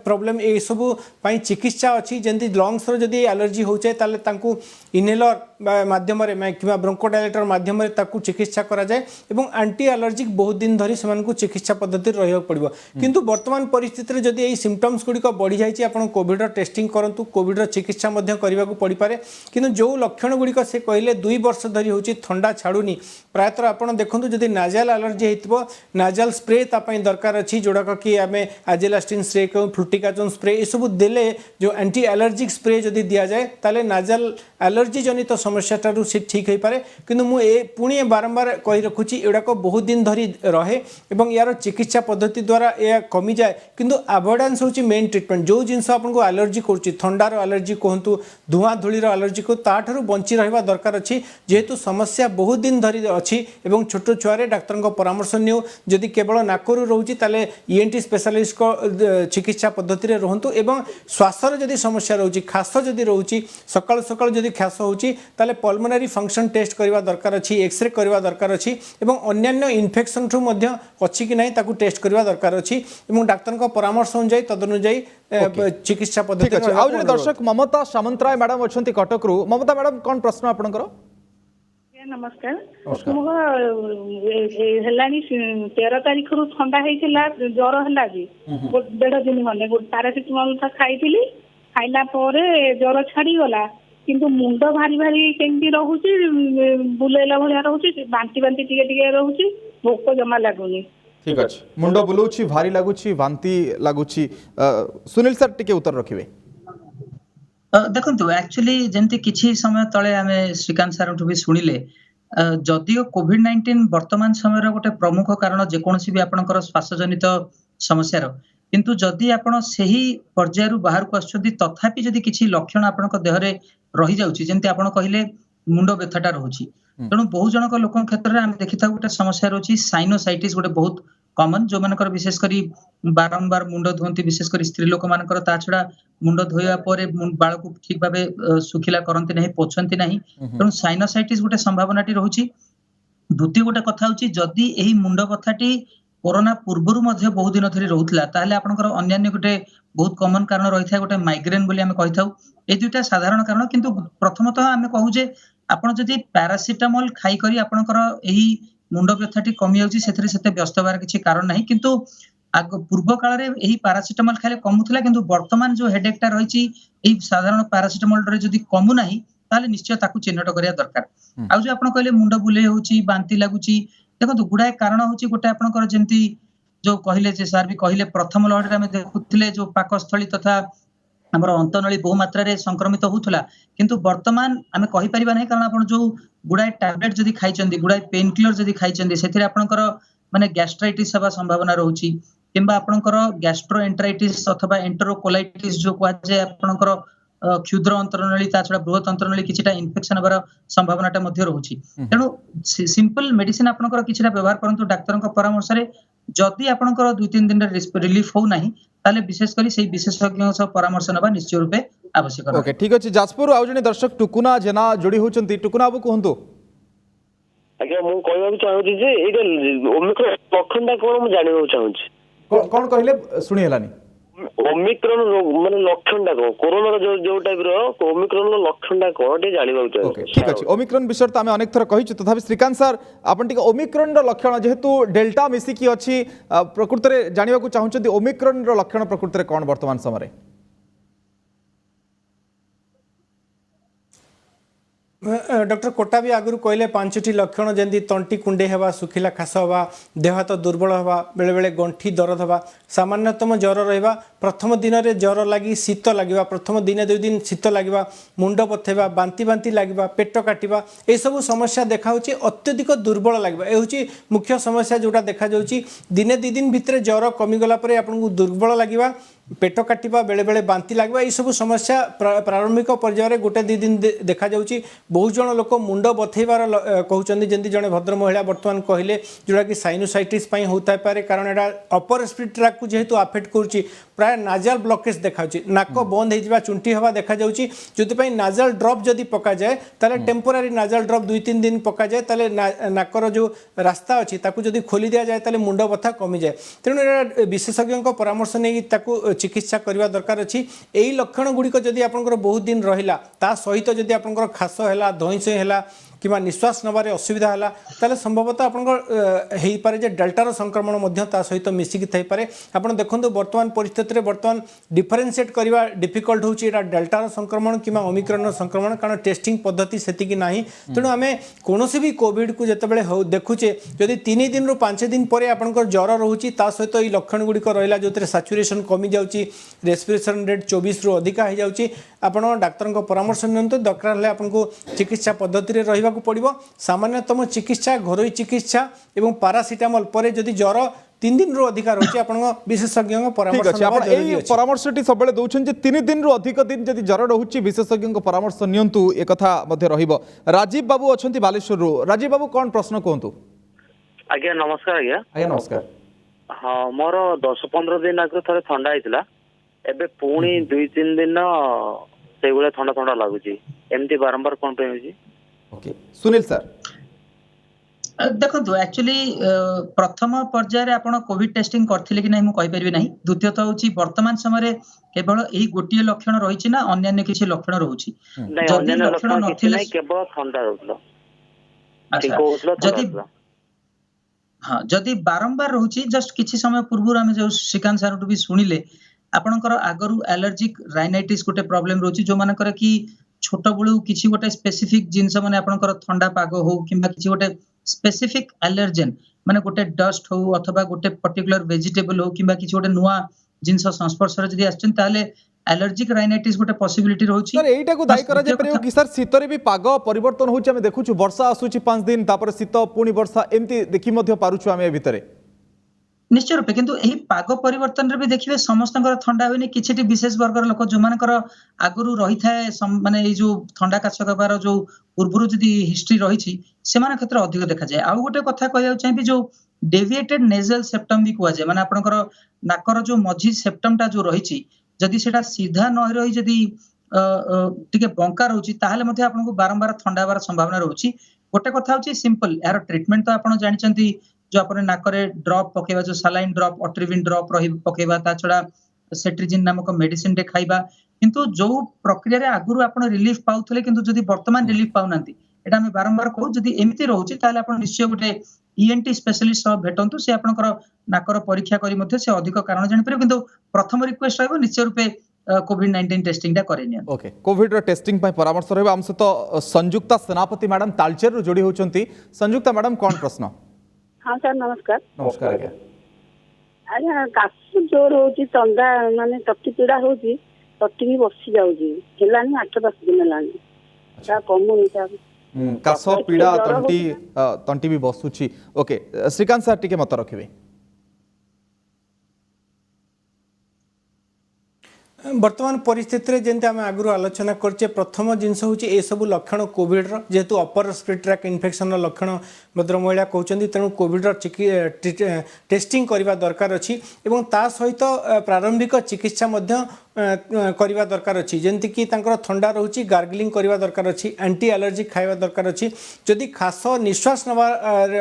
प्रॉब्लम ए सब पई चिकित्सा अछि जेंति लंग्स रो जदि एलर्जी होचे ताले तांको इनहेलर माध्यम रे किबा ब्रोंकोडायलेटर माध्यम रे ताकू चिकित्सा करा जाय एवं एंटी एलर्जिक बहुत दिन धरि समान को चिकित्सा पद्धति रहियो पड़िबो किंतु वर्तमान परिस्थिति रे जदि एई सिम्पटम्स गुडी को बढ़ी जायछि आपण कोविड रो टेस्टिंग करंतु कोविड रो चिकित्सा मध्य करबा को पड़ी पारे किंतु जो लक्षण गुडी को से कहले 2 वर्ष धरि होछि ठंडा छाडुनी प्रायतर आपण देखंतु जदि नाजल एलर्जी हेतबो नाजल स्प्रे ता पई दरकार अछि जोडा कि आमे आजेलास्टिन स्प्रे को फ्लुटिकाजोन स्प्रे ए सब देले जो एंटी एलर्जिक स्प्रे जदि दिया जाए ताले नाजल एलर्जी जनित समस्या टारु से ठीक हे पारे किंतु मु ए पुणी बारंबार कहि रखुछि एडा को बहुत दिन धरि रहे एवं यार चिकित्सा पद्धति द्वारा ए कमी जाए किंतु अवॉइडेंस होछि मेन ट्रीटमेंट जो जिंस आपन को एलर्जी करछि ठंडार एलर्जी कहंतु धुआं धूली एलर्जी को ताठारु बंची रहबा दरकार अछि जेहेतु समस्या बहुत दिन धरि अछि एवं छोट छुआरे डाक्टर को परामर्श नियो जदि केवल नाकरु रहउछि ताले ईएनटी स्पेशलिस्ट को चिकित्सा पद्धति रे रहंतु एवं श्वासर जदि समस्या रहउछि खास जदि रहउछि सकाळ सकाळ जदि खास होउछि ताले पल्मोनरी फंक्शन टेस्ट करबा दरकार अछि एक्सरे करबा दरकार अछि एवं अन्य इन्फेक्शन ठु मध्य अछि कि नै ताकू टेस्ट करबा दरकार अछि एवं डाक्टर को परामर्श अनुଯାयी तदनुଯାयी चिकित्सा पद्धति ठीक अछि आउ जने दर्शक ममता सामंतराय मैडम अछंती कटक रु ममता मैडम कोन प्रश्न आपनकर नमस्कार हेलानी 13 तारीख रु ठंडा हेइतिला ज्वर हला जी 1.5 दिन हने पैरासिटामोल खाइतिली खाइला परे ज्वर छाड़ी गला किंतु मुंड भारी भारी केंती रहउची बुलेला भलिया रहउची बांती बांती टिके रहउची भोक जमा लागुनी ठीक अछि मुंड बुलउची भारी लागुची बांती लागुची सुनील सर टिके उत्तर रखिबे देखंतु एक्चुअली जेमति किछि समय तळे आमे श्रीकांत सर भी सुनिले जदियो कोविड-19 वर्तमान समय रो गोटे प्रमुख कारण जे कोनसी भी आपनकर श्वासजनित समस्या रो किंतु जदि आपण सही पर्यायरु बाहर को आछथि तथापि जदि किछि लक्षण आपनक देहरे रहि जाउची जेमति आपण कहिले मुंड व्यथाटा रहउची तेणु बहु जनक लोकन क्षेत्र रे हम देखिथा गोटे समस्या रहउची साइनोसाइटिस गोटे बहुत कॉमन जो मानकर विशेष करी बारंबार मुंड धोंती विशेष करी स्त्री लोक मानकर ता छडा मुंड धोया परे बाळ को ठीक भाबे सुखिला करंती नाही पोछंती नाही तेणु साइनोसाइटिस गोटे संभावनाटी रहउची द्वितीय गोटे कथा होची जदि एही मुंड कथाटी कोरोना पूर्वरु मध्ये बहुत दिन धरि रहउतला ताले आपनकर अन्य गोटे बहुत कॉमन कारण रहिथा गोटे माइग्रेन बोली हम कहिथाउ ए दुटा साधारण कारण किंतु प्रथमतः हम कहू जे आपण जदि पैरासिटामोल खाई करी आपनकर एही मुंड व्यथाटी कमी जाउची सेथरे सेते व्यस्त होबार किछि कारण नाही किंतु पूर्व काल रे एही पैरासिटामोल खाले कमुथला किंतु वर्तमान जो हेडेकटा रहिछि एही साधारण पैरासिटामोल रे जदि कमु नाही ताले निश्चय ताकू चिन्हट करिया दरकार आ जो आपण कहले मुंड बुले होउची बांती लागुची देखो गुडाय कारण होउची गोटे आपनकर जेंती जो कहिले जे सर भी कहिले प्रथम लहर रे हम देखुथिले जो पाकस्थली तथा हमर अंतनळी बहु मात्रा रे संक्रमित होउथला किंतु वर्तमान हमें कहि परिबा नै कारण आपण जो गुडाय टैबलेट जदि खाइचंदी गुडाय पेन किलर जदि खाइचंदी सेथिरे आपनकर माने गैस्ट्राइटिस हबा संभावना रहउची किंबा आपनकर गैस्ट्रोएंटेराइटिस अथवा एंटेरोकोलाइटिस जो कुआ जे आपनकर क्षुद्र अंतरनळी ता छडा बृहत अंतरनळी किछटा इन्फेक्शन हबार संभावनाटा मध्ये रहउची तेणु सिंपल मेडिसिन आपनकर किछटा व्यवहार करंतु डाक्टरक परामर्श रे जदि आपनकर 2-3 दिन रे रिलीफ हो नाही ताले विशेष करी सेही विशेषज्ञ सह परामर्श नबा निश्चय रूपे आवश्यक ओके ठीक अछि जाजपुर आउ जने दर्शक टुकुना जेना जोडी होचंती टुकुना बाबू कहंतु आज्ञा मु कहबा चाहूची जे एटा ओमिक्रॉन लक्षणटा कोन मु जानिबा चाहूची कोन कहले सुनी हलानी ओमिक्रॉन माने लक्षणटा को कोरोना जो टाइप रो ओमिक्रॉन लो लक्षणटा कोटे जानिबा चाहूची ओके ठीक अछि ओमिक्रॉन विषय त हमें अनेक थर कहिछु तथापि श्रीकांत सर आपण टिक ओमिक्रॉन रो लक्षण जेहेतु डेल्टा मिसी की अछि प्रकृति रे जानिबा को चाहूचंती ओमिक्रॉन रो लक्षण प्रकृति रे कोन वर्तमान समय रे डॉक्टर कोटा भी आगु कहले 5टी लक्षण जमी तंटी कुंडे हवा सुखिला खास हवा देह हाथ दुर्बल हवा बेले बेले गंठी दर्द हवा सामान्यतम ज्वर रहा प्रथम दिन में ज्वर लगी शीत लगे प्रथम दिन 2 दिन शीत लगे मुंड बथेबा बांती बांती लगे पेट काटिबा ए सब समस्या देखा अत्यधिक दुर्बल लगे ये मुख्य समस्या जोटा देखा दिने 2 दिन भितर ज्वर कमिगला आपको दुर्बल लगे पेट काटिबा बेले बेले बांती लागबा ये सब समस्या प्रारंभिक पर्यायर गोटे 2 दिन देखा जाउची। बहुत जन लोक मुंड बथेबार कहउचंदी जेंती जने भद्र महिला वर्तमान कहले जोड़ा कि साइनोसाइटिस पई होता पारे कारण एटा अपर रेस्पिरेटरी ट्रैक को जेहेतु अफेक्ट करूची प्राय नाजल ब्लॉकेज देखाउची नाक बंद हेजिबा चुंटी हवा देखा जाउची जोति पई नाजल ड्रॉप जदी पका जाए ताले टेम्पोरारी नाजल ड्रॉप 2-3 दिन पका जाए ताले नाकर जो रास्ता अछि ताकू जदी खोली दिया जाए ताले मुंड बथा कमी जाए। तेणु विशेषज्ञ परामर्श नहीं ताकू चिकित्सा करवा दरकार अछि। एही लक्षण गुड़िक जदी आपनकर बहुत दिन रहिला ता सहित जदी आपनकर खास हैला धइसई हैला किंवा निश्वास नबारे असुविधा हैला ताले संभवतः आपनकर हेई पारे जे डेल्टार संक्रमण मध्य ता सहित मिसिकी थाई पारे। आपण देखंतु वर्तमान परिस्थिति रे वर्तमान डिफरेंशिएट करवा डिफिकल्ट होची एटा डेल्टार संक्रमण किंवा ओमिक्रॉन संक्रमण कारण टेस्टिंग पद्धति सेतिकी नाही। तेणु आमे कोनोसी भी कोविड को जतबेले देखुचे जदि 3 दिन रु 5 दिन परे आपनकर ज्वर रहूची ता सहित ई लक्षण गुड़िक रहिला जोतरे सैचुरेशन कमी जाउची रेस्पिरेशन रेट 24 रु अधिका हो जाउची आपण डाक्टर को परामर्श नियंतु दरकार हले आपनको चिकित्सा पद्धति रे रहिबा को पड़िबो। सामान्यतम चिकित्सा घरोई चिकित्सा एवं पैरासिटामोल परे जदि ज्वर 3 दिन रु अधिक रही आपण विशेषज्ञ परामर्श परामर्शटी सब दौरान 3 दिन रु अधिक दिन जदि ज्वर रोचे विशेषज्ञ परामर्श नियंतु एक कथा मध्य रहिबो। राजीव बाबू अछंती बालेश्वर रु। राजीव बाबू कौन प्रश्न कहतु? आज्ञा नमस्कार। आज्ञा नमस्कार। हाँ मोर 10-15 दिन आगे थे थंडा होता एबे पुणी 2-3 दिन से भाया थंडा थंडा लगुच एमती बारंबार कौन पे होची? ओके सुनील सर देखो एक्चुअली प्रथम पर्यायर आपण कोविड टेस्टिंग करथिले कि नहीं मु कहि परबे नहीं। द्वितीयतः होची वर्तमान समय केवल एही गोटिए लक्षण रहिछि ना अन्य किछि लक्षण रहउछि? जदि लक्षण नथिले केवल थंडा रहउतलो ठीक होतलो जदि हाँ जदि बारंबार रहउछि जस्ट किछि समय पूर्व आमे जो श्रीकांत सर भी सुनिले आपणकर आगरु एलर्जिक राइनाइटिस गोटे प्रॉब्लम रहउछि जो मानकर कि छोट बळू किछि गोटे स्पेसिफिक जिंस माने आपणकर ठंडा पाग हो किंबा किछि गोटे स्पेसिफिक एलर्जेन माने गोटे डस्ट हो अथवा गोटे पर्टिकुलर वेजिटेबल हो किंबा किछि गोटे नुवा जिंस संस्पर्श रे जदि आछन ताले एलर्जिक राइनाइटिस गोटे पॉसिबिलिटी रहउछि। सर एटा को दाई करा जे परियो कि सर शीतरे भी पाग परिवर्तन होउछि हमें देखुछु वर्षा आसुछि 5 दिन तापर शीत पुणी वर्षा एमती देखि मध्य पारुछु हमें भितरे निश्चय रूपे किंतु एही पाग परिवर्तन रे भी देखिबे समस्तଙ୍କର थंडा होइनी किछिटी विशेष वर्गर लोक जो मानकर आगुरु रही थाए माने ए जो थंडा काश करबार जो पूर्वरु जदी हिस्ट्री रहिछि सेमान क्षेत्र अधिक देखा जाय। आ गोटे कथा कहया चाहिबी जो डेविएटेड नेजल सेप्टम भी कुआ जाय माने आपनकर नाकर जो मझी सेप्टमटा जो रहिछि जदी सेटा सीधा न रही जदी टिके बंका रहउछि ताहाले मध्ये आपनको बारंबार थंडा होबार संभावना रहउछि। गोटे कथा होछि सिंपल यार ट्रीटमेंट तो आपण जानिचंती जो अपने नाकरे ड्रॉप पकेबा जो सलाइन ड्रॉप ऑट्रिविन ड्रॉप रही पकेबा ता छडा सेट्रिजिन नामक मेडिसिन रे खाइबा किंतु जो प्रक्रिया रे आगुरु आपण रिलीफ पाउथले किंतु जदी वर्तमान रिलीफ पाउनांती एटा हम बारंबार कहू जदी एमिति रहउछि ताले आपण निश्चय गोटे ईएनटी स्पेशलिस्ट सब भेटंतु से आपनकर नाकर परीक्षा करी मध्ये से अधिक कारण जानि परबो किंतु प्रथम रिक्वेस्ट रहबो निश्चय रूपे कोविड-19 टेस्टिंग दा करेनि। ओके कोविड रो टेस्टिंग पय परामर्श रहबो हम सहित संयुक्ता सेनापति मैडम तालचेर रो जोडी होचंती। संयुक्ता मैडम कोन प्रश्न? हाँ सर नमस्कार। नमस्कार आज्ञा। आज्ञा काश जोर होची तंदा माने तटी पीड़ा होची तटी भी बसी जाउची हेलानी 8-10 दिन हेलानी ता कमुनी ता काश पीड़ा तंटी भी बसुची। ओके श्रीकांत सर टिके मत रखिबे। वर्तमान परिस्थिति रे जेंते आमे आगुरु आलोचना करचे प्रथम जिनस होची ए सब लक्षण कोविड रो जेहेतु अपर रेस्पिरेटरी ट्रैक इन्फेक्शन रो लक्षण भद्र महिला कहउचंदी तेणु कोविड रो टेस्टिंग करबा दरकार अछि एवं ता सहित प्रारंभिक चिकित्सा मध्य करबा दरकार अछि जेंति कि तांकर ठंडा रहउची गार्गलिंग करबा दरकार अछि एंटी एलर्जिक खाइबा दरकार अछि जदि खास निश्वास नवा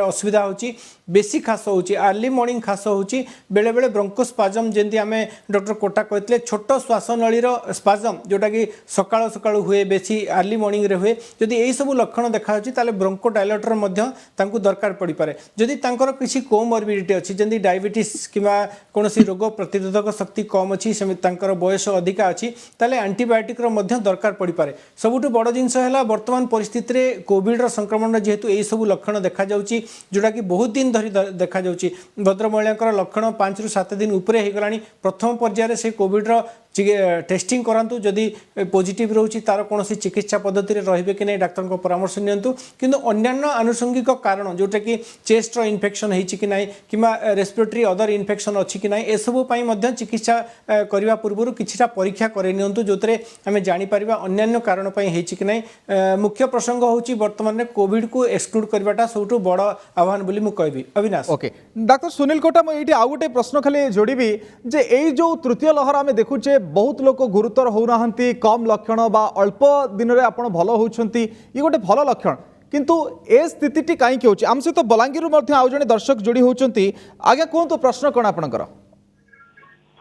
असुविधा होची बेसी खास होची अर्ली मॉर्निंग खास होची बेले बेले ब्रोंकोस्पाजम जेंति आमे डॉक्टर कोटा कहतले छोट श्वास नळीर स्पाजम जोटा कि सकाळ सकाळ हुए बेसी अर्ली मॉर्निंग रे हुए जदि एई सब लक्षण देखा होची ताले ब्रोंको डायलेटर मध्य तांकु दरकार पड़ी पारे जदि तांकर किछि कोमॉर्बिडिटी अछि जेंति डायबिटीज किबा कोनोसी रोग प्रतिरोधक शक्ति कम अछि सेमि तांकर बयस अधिका अछि ताले एंटीबायोटिक रो मध्य दरकार पड़ी पारे। सबुठु बड़ जिंस हैला वर्तमान परिस्थिति रे कोविड रो संक्रमण जेहेतु एई सब लक्षण देखा जाउची जोटा कि बहुत दिन धरि देखा जाउची भद्र महिलांकर लक्षण 5 रु 7 दिन ऊपर हे गलानी प्रथम पर्यायर से कोविड रो टेस्टिंग करातु जदि पॉजिटिव रोची तार कौन चिकित्सा पद्धति रे कि नहीं डाक्तर को परामर्श नियंतु किंतु अन्यान्य आनुषंगिक कारण जोटा कि चेस्ट रो इन्फेक्शन होईची कि नहीं किंबा रेस्पिरेटरी अदर इन्फेक्शन अच्छी कि नहीं एसबू मध्य चिकित्सा करने पूर्व किछिटा परीक्षा करे नियंतु जोतरे आमे जानि परिबा अन्यान्य कारण पई हेची कि नहीं मुख्य प्रसंग होची वर्तमान कोविड को एक्सक्लूड करवाटा सबुठु बड़ आह्वान बोली मु कहबी अविनाश। ओके डॉक्टर सुनील कोटा मैं ये आउ गोटे प्रश्न खाली जोड़बी जे यही जो तृतीय लहर आम देखुचे बहुत लोक गुरुतर होना कम लक्षण बा अल्प दिन में आप भल होती ये गोटे भल लक्षण किंतु ए स्थिति कहीं होची आम सहित बलांगीर आउ जड़े दर्शक जोड़ी होती आगे कहतु प्रश्न कौन आपणकर।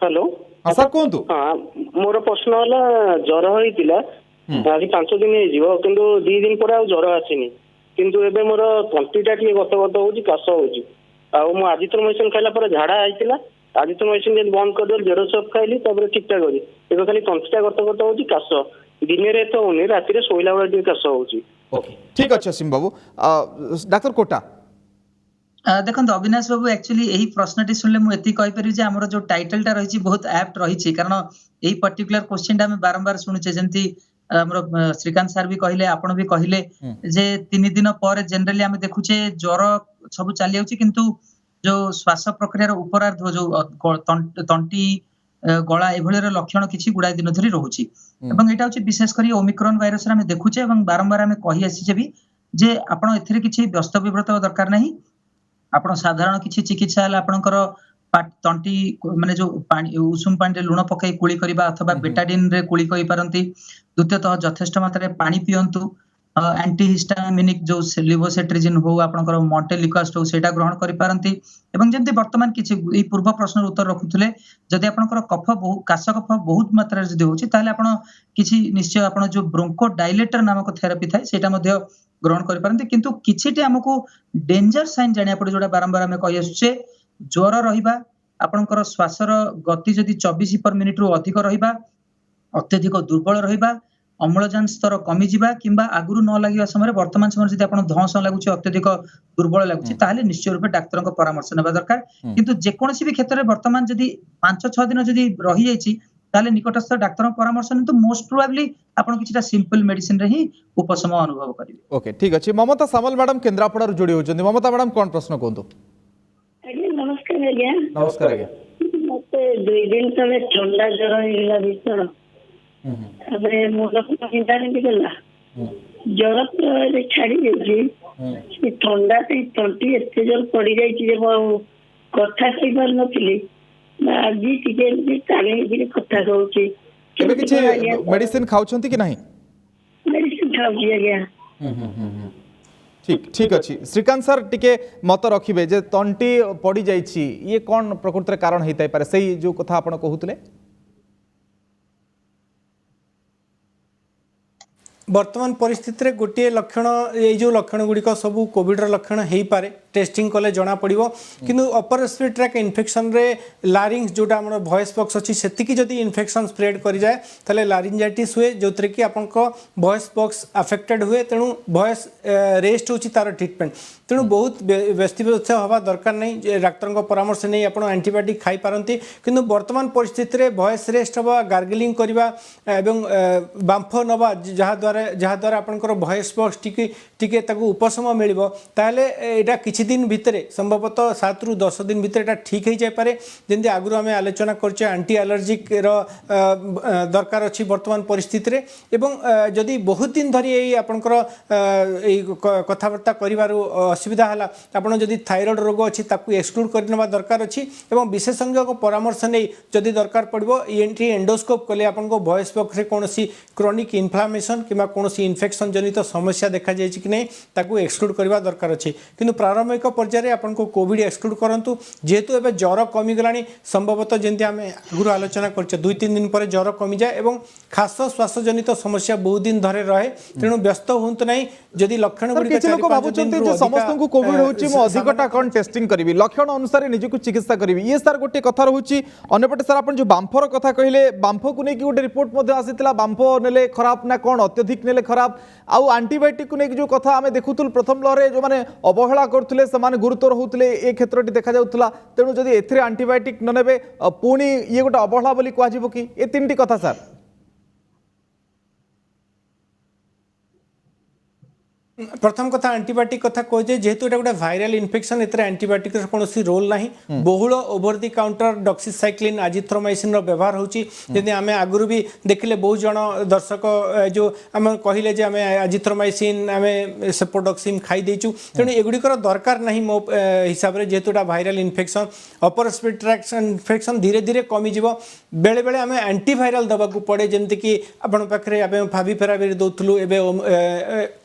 हेलो हाँ सर कहतु। हाँ मोर प्रश्न है ज्वर होता आज 5 दिन हो किंतु 2 दिन पर ज्वर आसीनी किंतु एबे मोर तंटीटा टी गत गत होची काश होची मु आजिथ्रोमाइसिन खाइला पर झाड़ा आइतिला आजिथ्रोमाइसिन जे बंद कर देल 1.5 सप खाइली तापर ठीक ठाक होची एबे खाली तंटीटा गत गत होची काश दिन रे तो होनी राति रे सोइला बेला टी काश होची। ओके ठीक अछि असीम बाबू डॉक्टर कोटा देखो अविनाश बाबू एक्चुअली यही प्रश्नटी सुनले मुझे एति कहि परिबी जे हमर जो टाइटलटा रही बहुत एप्ट रही कारण यही पर्टिकुलर क्वेश्चन आम बारंबार शुणुचे जमती हमर श्रीकांत सर भी कहले आपण भी कहले जे 3 दिन पर जनरली आम देखुचे ज्वर सब चली जाउची किंतु जो श्वास प्रक्रिया उपरार्ध जो तंटी गला एभଳି लक्षण किछि गुडा दिन धरी रहउची एवं एटा होची विशेष करी ओमिक्रॉन वायरस रे हम देखुचे एवं बारंबार हम कहि आसी भी जे आपण एथिरे किछि व्यस्त विव्रत दरकार नाही आपण साधारण किछि चिकित्सा हला आपणकर तंटी माने जो पानी उषुम पानी लुण पकई कुली करबा अथवा बेटाडिन रे कुली कहि पारंती द्वितीयतः यथेष्ट मात्रा रे पानी पियंतु एंटीहिस्टामिनिक जो लिवोसेट्रिजिन हो आपणकर मॉन्टेलिकास्ट हो सेटा ग्रहण करि पारंती एवं जेंति वर्तमान किछि ई पूर्व प्रश्न उत्तर रखुथले जदि आपणकर कफ काश कफ बहुत मात्रा रे जदि होछि ताले आपण किछि निश्चय आपण जो ब्रोंको डायलेटर नामक थेरापी थाय सेटा मध्य ग्रहण करि पारंती किंतु किछिटे हमकु डेंजर साइन जानिया पड़े जोडा बारंबार हम कहि आछे ज्वर रहिबा आपणकर श्वासर गति जदि 24 पर मिनिट रु अधिक रहिबा अत्यधिक दुर्बल रहिबा अम्लजान स्तर कमी जिबा किंबा आगुरु न लागिबा समय वर्तमान समय जदि आपण धस लागुची अत्यधिक दुर्बल लागुची ताले निश्चय रूपे डाक्टर को परामर्श नेबा दरकार किंतु जे कोनोसी भी क्षेत्र में वर्तमान जदि 5-6 दिन जदि रही जाईची ताले निकटस्थ डाक्टर परामर्श नितु मोस्ट प्रोबेबली आपण किछटा सिंपल मेडिसिन रे ही उपशम अनुभव करिवे। ओके ठीक अछि ममता सामल मैडम केंद्रापड़ा रो जोड़ी होचंदी ममता मैडम कोन प्रश्न कोंतो। नमस्कार आज्ञा। नमस्कार आज्ञा मते 2 दिन तले ठंडा ज्वर होइला भीतर तापरे मुंड चिंता नहीं गला ज्वर तो छाड़ी जाइए ठंडा से तंटी एते जोर पड़ी जाइए जे कथा कहि पार नथिली आज टिके ताले कथा कहूची केबे किछि मेडिसिन खाउछंती कि नहीं मेडिसिन खाउची आज्ञा। ठीक ठीक अच्छी श्रीकांत सर टिके मत रखिबे जे तंटी पड़ी जाइछि ये कौन प्रकृति कारण हेतै पारे सही जो कथा आपण कहूतले वर्तमान परिस्थिति रे गोटे लक्षण ये जो लक्षण गुड़िक सब कोविड लक्षण हो पारे टेस्टिंग कले जना पड़ो किंतु अपर रेस्पिरेटरी ट्रैक इन्फेक्शन रे लारिंग्स जोटा हमर वॉइस बॉक्स अच्छी सेतिकी जदि इन्फेक्शन स्प्रेड कर जाए ताले लारिंजाइटिस हुए जो कि आपंक वॉइस बॉक्स अफेक्टेड हुए तेणु वॉइस रेस्ट होची तार ट्रीटमेंट तेणु बहुत व्यस्त हवा दरकार नहीं डाक्तर परामर्श नहीं आप एंटीबायोटिक खाई पारती किंतु वर्तमान परिस्थिति रे वॉइस रेस्ट हवा गार्गलिंग करवा एवं बांफ नवा जहाँद्वारा आपंकर वॉइस बॉक्स टिके उपशम मिल ताले एटा किछि दिन भितर संभवतः 7 ରୁ 10 दिन भितर एटा ठीक हो जाए पारे जमी आगु आम आलोचना करछे एंटी एलर्जिक दरकार अच्छी वर्तमान परिस्थिति रे एवं जदि बहुत दिन धरी यही आपंकर कथबार्ता कर असुविधा है आपड़ जदि थायराइड रोग अच्छी एक्सक्लूड करने दरकार अच्छी एवं विशेषज्ञ परामर्श नहीं जदि दरकार पड़ो एंटी एंडोस्कोप कले आपको वॉइस बॉक्स कौन क्रोनिक इन्फ्लामेशन कि कौन इन्फेक्शन जनित समस्या देखा जाए कि नहीं ताकू एक्सक्लूड करने दरकार अच्छी किंतु प्रारंभिक पर्यायर आपको कोविड एक्सक्लूड करूँ जेहेतु एवं ज्वर कमीगला संभवतः जमी आम आगुरी आलोचना कर 2-3 दिन पर ज्वर कमी जाए और खास श्वास जनित समस्या बहुत दिन धरे रहे तेणु व्यस्त हूँ ना जदि लक्षण समस्त कोविड होधिकटा कौन टेस्टिंग करी लक्षण अनुसार निजक चिकित्सा करी ये सार गोटे कथा रोचे अंपटे सार आप जो बांफर कथा कहले बांफ को लेकिन गोटे रिपोर्ट आसाला बांफ नेले खराब ना कौन अत्यधिक नेले खराब आउ आंटीबायोटिक को लेकिन जो कथा आम देखुल प्रथम लहर जो मैंने अवहेला करते से गुरुतर होते ए क्षेत्र देखा जाऊला तेणु जदि एथिरे आंटीबायोटिक न नेबे पुणी ये गोटे अवहेला बोली कहजिबो कि ए तीन कथा सर प्रथम कथा एंटीबायोटिक कथा कहे जेहेतु एटा गोटे भाइराल इन्फेक्शन एतरे एंटीबायोटिक कौन रोल ना बहुल ओवर दि काउंटर डॉक्सीसाइक्लिन आजिथ्रोमाइसिन व्यवहार होची जदि आमे आगुरु भी देखले बहुत जन दर्शक जो आम कहले जे आमे आजिथ्रोमाइसिन आमे सेपोडॉक्सिन खाई देचु तेणु एगुड़िकर दरकार नहीं मो हिसाब रे जेहेतु एटा viral infection upper respiratory tract infection धीरे धीरे कमी जीवो बेले बेले आमे एंटीवायरल दबा को पड़े जेमति कि आपण पाखरे आमे फाविपिराविर दोथलु एबे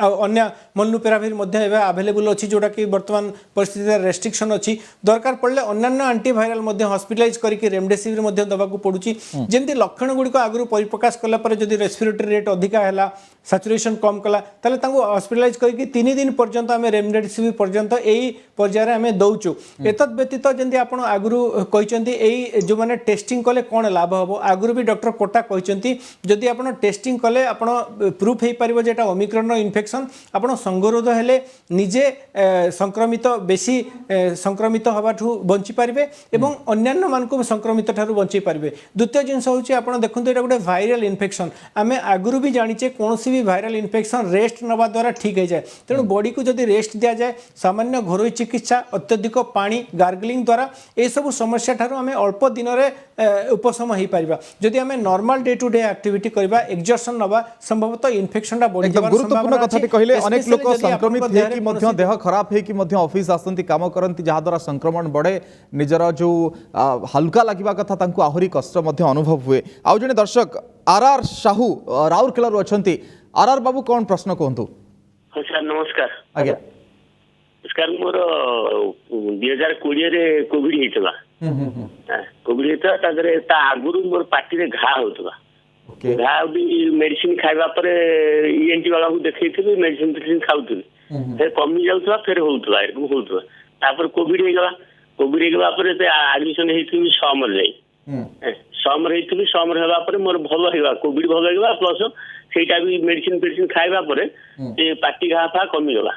अन्य मोलनुपिराविर मध्य एवं आवेलेबल अच्छी जोटा कि वर्तमान परिस्थिति रेस्ट्रिक्शन अच्छी दरकार पड़े अन्य आंटीवायरल हॉस्पिटलाइज करके रेमडेसिविर दबा को पड़ुची जमी लक्षण गुड़िक आगु परिप्रकाश कलापर जब रेस्पिरेटरी रेट अधिका है सैचुरेशन कम कला हॉस्पिटलाइज करके 3 दिन पर्यंत आम रेमडेसिविर पर्यंत यही पर्यायर आम दौचु एत व्यतीत जमी आप आगु कहते जो मैंने टेस्टिंग कले कौन लाभ हम आगु भी डॉक्टर कोटा कहते जदि आप टेस्टिंग कले आप प्रूफ हो पार जे ओमिक्रॉन इन्फेक्शन आप संगरोध हेले निजे संक्रमित बेसी संक्रमित हवाठू बंची पारिबे एवं अन्यान्य मानक संक्रमित ठारू बंची पारिबे द्वितीय जिनस होची आपण देखंतु एटा गोटे भाइरल इन्फेक्शन आमे आगुरु भी जानिचे कोनोसी भी भाइरल इन्फेक्शन रेस्ट नवा द्वारा ठीक हो जाए तेणु बॉडी को जदि रेस्ट दिया जाए सामान्य घरोई चिकित्सा अत्यधिक पानी गार्गलिंग द्वारा ए सब समस्या ठारू आमे अल्प दिन में उपशम हो पारिबा जदि आमे normal day to day activity करबा एक्सर्शन नवा संभवतः इन्फेक्शन टा बढ़ी एकदम गुरुत्वपूर्ण कथाटी कहले अनेक लोक संक्रमित हेकि मध्य देह खराब हेकि मध्य ऑफिस आसंती काम करंती जहा द्वारा संक्रमण बढ़े निजर जो हल्का लागिबा कथा तांको आहुरी कष्ट मध्य अनुभव हुए आउ जने दर्शक आरआर साहू राउरकेला रु अछंती आरआर बाबू कौन प्रश्न कहंतु सर नमस्कार आज्ञा नमस्कार मोर 2020 रे कोविड हेतबा कोविड हेता तादरे ता आगुरु मोर पार्टी रे घा होतबा घा भी मेडिसिन खाइबा पर ईएनटी वाला को देखैथिबी मेडिसिन खाउथिबी फिर कमी जाउथबा फिर होउथबा एरकम होउथबा तापर कोविड हेगला पर एडमिशन हेथिबी समर जाई समर हेथिबी समर हेबा पर मोर भलो हेबा कोविड भलो हेबा प्लस सेटा भी मेडिसिन खाइबा पर ए पार्टी घा फा कमी गला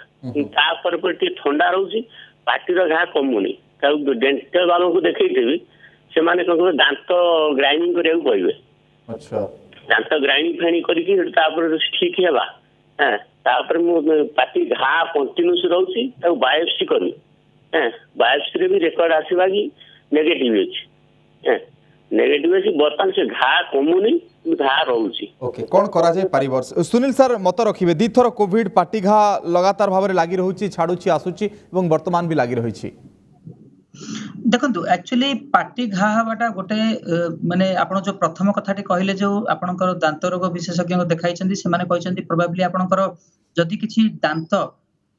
तापर पर ठंडा रहउची पार्टी रो घा कमुनी ता डेंटल वालों को देखैथिबी से माने दांत ग्राइंडिंग करिया कहबे अच्छा दांत ग्राइंडिंग फाइंडिंग करके तापर ठीक हेबा हां तापर मो पार्टी घा कंटिन्यूस रहउची ता बायोप्सी करी हां बायोप्सी रे भी रिकॉर्ड आसीबा कि नेगेटिव अछि हां नेगेटिव अछि बर्तन से घा कमुनी घा रहउची ओके कोन करा जाय परिवर सुनील सर मत रखिबे दी थर कोविड पार्टी घा लगातार भाव रे लागी रहउची छाडुची आसुची एवं वर्तमान भी लागी रहिची देखंतु एक्चुअली पार्टी घा हवाटा गोटे माने आपण जो प्रथम कथाटी कहले जो आपनकर दांत रोग विशेषज्ञ देखाइछन्ती से माने कहछन्ती प्रोबेबली आपनकर जदि किछि दांत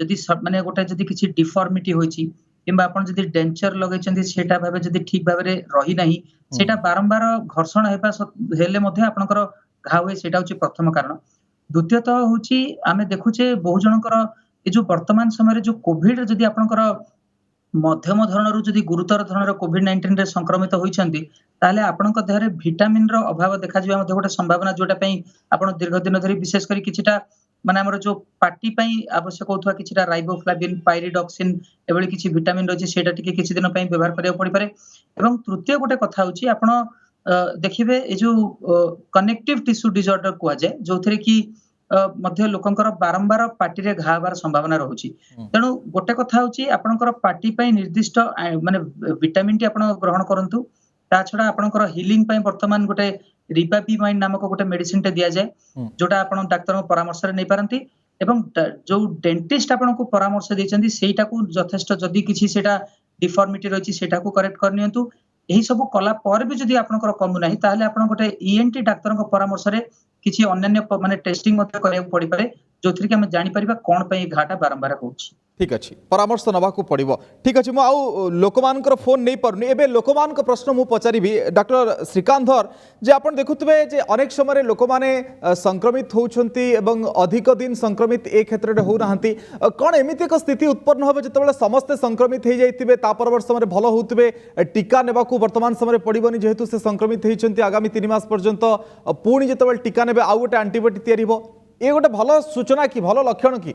जदि माने गोटे जदि किछि डिफॉर्मिटी होइछि किंबा आपण जदि डेंचर लगैछन्ती सेटा भाबे जदि ठीक भाबे रही नाही सेटा बारंबार घर्षण हेबा हेले मध्ये आपनकर घा होय सेटा होछि प्रथम कारण द्वितीयतः होछि आमे देखुछे बहु जनकर ए जो वर्तमान समय जो कोविड जदि आपनकर मध्यम धरणर जदि गुरुतर धरणर कोविड-19 रे संक्रमित होइछन्ती ताले आपनक देहरे विटामिन रो अभाव देखा जिबा मध्ये गोटे संभावना जोटा पई आपण दीर्घ दिन धरि विशेष करी किछिटा माने हमर जो पार्टी पई आवश्यक होतवा किछिटा राइबोफ्लाविन पाइरिडॉक्सिन एबळी किछि विटामिन रछि सेटा टिके किछि दिन पई व्यवहार करिया पड़ी पारे एवं तृतीय गोटे कथा होछि आपण देखिबे ए जो कनेक्टिव टिश्यू डिसऑर्डर कुआ जाय जोथरे कि मध्य लोकंकर बारंबार पार्टी रे घाबार संभावना रहुछि तेणु गोटे कथा होछि आपनकर पार्टी पई निर्दिष्ट माने विटामिन टी आपण ग्रहण करंतु ता छडा आपनकर हीलिंग पई वर्तमान गोटे रिबापिमाइन नामक गोटे मेडिसिन टे दिया जाय जोटा आपण डाक्टर परामर्श रे नै पारंती एवं जो डेंटिस्ट आपण को परामर्श दैचंती सेटा को यथेष्ट जदी किछि सेटा डिफॉर्मिटी रछि सेटा को करेक्ट करनियंतु एही सब कला पर भी जदी आपनकर कमु नाही ताले आपण गोटे ईएनटी डाक्टर को परामर्श रे किछि अन्य माने टेस्टिंग मते करिया पड़ी पारे जोथि कि हम जानि परिबा कोन पई घाटा बारंबार होछि ठीक अछि परामर्श नबा को पड़िबो ठीक अछि मो आउ लोकमानकर फोन नै परनी एबे लोकमानक प्रश्न मु पचारिबी डॉक्टर श्रीकांत धर जे आपण देखुतबे जे अनेक समय लोकमाने संक्रमित होउछंती एवं अधिक दिन संक्रमित ए क्षेत्र रे हो नाहंती कोन एमिति एक स्थिति उत्पन्न होबे जतबेले समस्त संक्रमित हे जाइतिबे ता परवर समय भलो होउतबे टीका नेबा को वर्तमान समय पड़िबोनी जेहेतु से संक्रमित हेइछंती आगामी 3 मास पर्यंत पुणी जतबेले टीका नेबे आउ गोटे एंटीबॉडी तयारी हो ए गोटे भलो सूचना कि भलो लक्षण कि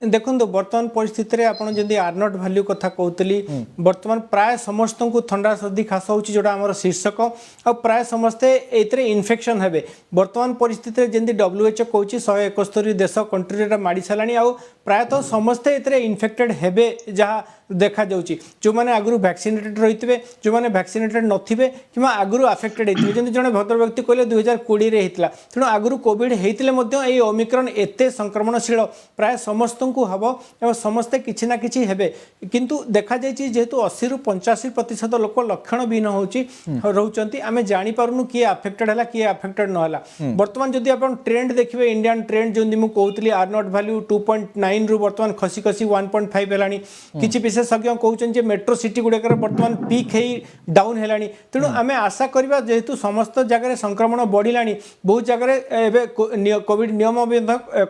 देखो बर्तमान परिस्थिति रे आपण जदि आर्नट वैल्यू कथा कहतली बर्तमान प्राय समस्त को थंडा सर्दी खास होची जोटा हमर शीर्षक और प्राय समस्ते एतरे इन्फेक्शन हेबे बर्तमान परिस्थिति रे जंदी WHO कहूची 171 देश कंट्री रे माडी सालानी आ प्रायतः समस्ते एतरे इन्फेक्टेड हेबे जहाँ देखा जाउची जो माने आगु वैक्सीनेटेड रहितबे जो माने वैक्सीनेटेड नथिबे किमा आगु अफेक्टेड हेतिबे जंदी जने भद्र व्यक्ति कहले 2020 रे हेतला तेणु आगु कोविड हेतिले मध्य ए ओमिक्रॉन एते संक्रमणशील प्राय समस्त को हबो एवं समस्ते किछि ना किछि हेबे किंतु देखा जायछि जेहेतु 80 रु 85% लोक लक्षण बिन होची रहउचंती आमे जानि पारुनु कि अफेक्टेड हला कि अफेक्टेड न हला वर्तमान जदि आपण ट्रेंड देखिबे इंडियन ट्रेंड जंदी मु कहउतली आर नॉट वैल्यू 2.9 रु वर्तमान खसी खसी 1.5 हेलानी किछि विशेषज्ञ कहउचन जे मेट्रो सिटी गुडेकर वर्तमान पीक हेई डाउन हेलानी तेणु आमे आशा करबा जेहेतु समस्त जगह संक्रमण बढ़िलानी बहुत जगह एबे कोविड नियम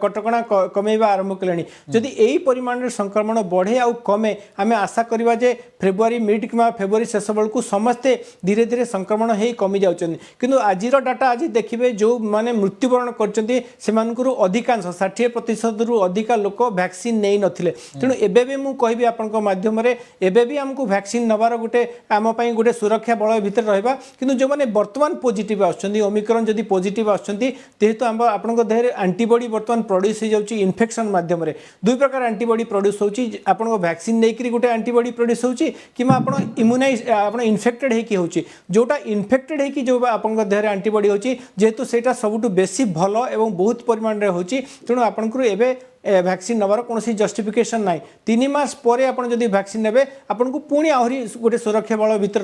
कटकणा कमेबा आरंभ कलेनी जदि एई परिमाण रे संक्रमण बढ़े आ कमे आमे आशा करबा जे फेब्रुआरी मिड किमा फेब्रुआरी शेष बेलू समस्ते धीरे धीरे संक्रमण हेई कमी जाउचन किंतु आजिर डाटा आज देखिबे जो माने मृत्युवरण करचंती सेमानकरू अधिकांश 60% रु अधिका लोक वैक्सीन नै नथिले तेणु एबे भी मु कहबी आपनक माध्यम रे एबे भी हमकु वैक्सीन नबार गोटे आम पई गोटे सुरक्षा बल भितर रहबा किंतु जो माने वर्तमान पॉजिटिव आछंती ओमिक्रॉन जदि पॉजिटिव आछंती तेहेतु हम आपनक देह एंटीबॉडी वर्तमान प्रोड्यूस हो जाउची इन्फेक्शन माध्यम रे दुई प्रकार एंटीबॉडी प्रोड्यूस होची आपन वैक्सीन नेकरी गोटे एंटीबॉडी प्रोड्यूस होची किमा आपन इम्यूनाइज आपन इन्फेक्टेड हेकी होची जोटा इन्फेक्टेड हेकी जो आपन देह एंटीबॉडी होची जेहेतु सेटा सबुटु बेसी भलो एवं बहुत परिमाण रे होची तेणु आपनकरू एबे वैक्सीन नबार कौन जस्टिफिकेशन ना 3 मास पर आप वैक्सीन ने आपको पुणी आहरी गोटे सुरक्षा बल भर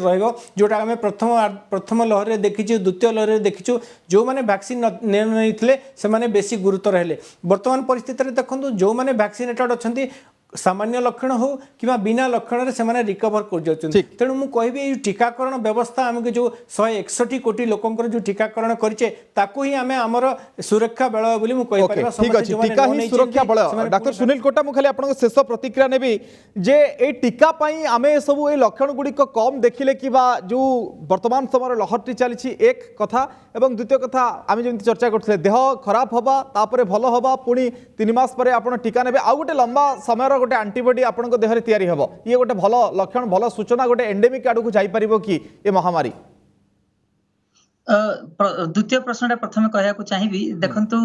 रोटा आम प्रथम लहर में देखीचु द्वितीय लहर में देखीचु जो मैंने वैक्सीन नहीं से बेसी गुरुतर हेले वर्तमान परिस्थिति में देखो जो मैंने वैक्सीनेटेड अच्छा सामान्य लक्षण हो कि बिना लक्षण से रिकवर कर तेणु मुझे कहबी टीकाकरण व्यवस्था आम जो 161 कोटी लोकंर जो टीकाकरण करें ही आम आमर सुरक्षा बल बोली सुरक्षा बल डॉक्टर सुनील कोटा मुझे खाली आपन शेष प्रतिक्रिया नेबी जे ए टीका पई आमे सब ए लक्षण गुड़िक कम देखिले कि जो वर्तमान समय लहरटी चली एक कथा एवं द्वितीय कथा आम जमी चर्चा करते देह खराब हवा तापर भल हवा पुणी 3 मास पर आप टीका नेबे आ गोटे लंबा समय गोटे आंटीबॉडी आपण देहरे तैयारी हबो ये गोटे भल लक्षण भल सूचना गोटे एंडेमिक आड़ को जाई परिबो कि ए महामारी द्वितीय प्रश्न प्रथम कहया चाहिए देखंतु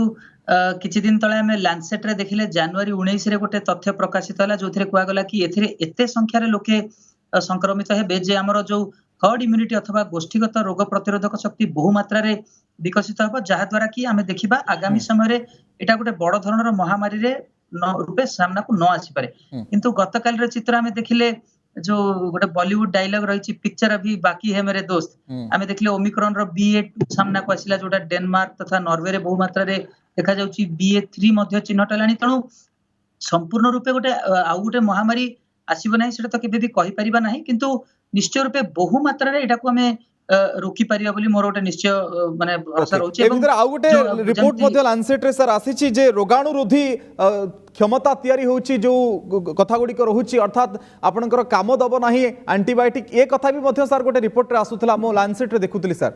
किछि दिन तले हमें लैंडसेट रे देखिले जनवरी 19 रे गोटे तथ्य प्रकाशित होला जो थरे कुआ गला कि एथिरे एते संख्या रे लोके संक्रमित हेबे जे हमर जो हर्ड इम्यूनिटी अथवा गोष्ठीगत रोग प्रतिरोधक शक्ति बहु मात्रा रे विकसित होबो जहा द्वारा कि हमें देखिबा आगामी समय रे एटा गोटे बड़ धरणर महामारी रे रूपे सामना को न आसी पारे किंतु गतकाल रे चित्र हमें देखिले जो गोटे बॉलीवुड डायलॉग रही पिक्चर अभी बाकी है मेरे दोस्त हमें देखिले ओमिक्रॉन रो BA2 सामना को आसिला जोटा डेनमार्क तथा नॉर्वे रे बहु मात्रा रे देखा जाउची BA3 मध्ये चिन्हट लानी तणु संपूर्ण रूपे गोटे आउ गोटे महामारी आसीबो नाही सेटा तो केबे भी कहि परिबा नाही किंतु निश्चय रूपे बहु मात्रा रे एटा को हमें रोकी पारिया बोली मोर गोटे निश्चय माने भरोसा रहउची एवं आ गोटे रिपोर्ट मध्ये लांसेट रे सर आसीची जे रोगाणुरोधी क्षमता तैयारी होची जो कथा गुडी को रहउची अर्थात आपनकर काम दबो नाही एंटीबायोटिक ए कथा भी मध्ये सर गोटे रिपोर्ट रे आसुतला मो लांसेट रे देखुतली सर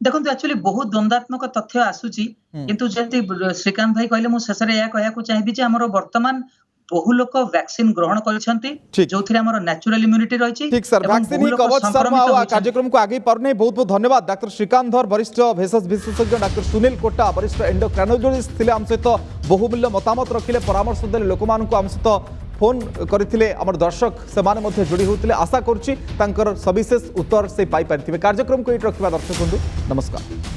देखो एक्चुअली बहुत द्वंद्वात्मक तथ्य आसुची किंतु जति श्रीकांत भाई कहले मु शेषरे या कहया को चाहिबी जे हमर वर्तमान बहु लोक वैक्सीन ग्रहण करिसंती जोथिरे हमर नेचुरल इम्यूनिटी रहिछि ठीक सर वैक्सीन ही कवच शर्मा आ कार्यक्रम को आगे परने बहुत बहुत धन्यवाद डॉक्टर श्रीकांत धर वरिष्ठ भेषज विशेषज्ञ डॉक्टर सुनील कोटा वरिष्ठ एंडोक्राइनोलॉजिस्ट थिले हम सहित बहुमूल्य मतामत रखिले परामर्श देले लोक मान को हम सहित फोन करथिले हमर दर्शक से माने मध्ये जोड़ी होतिले आशा करछि तांकर सविशेष उत्तर से पाई पारिथिबे कार्यक्रम को एट रखिबा दर्शक बंधु नमस्कार।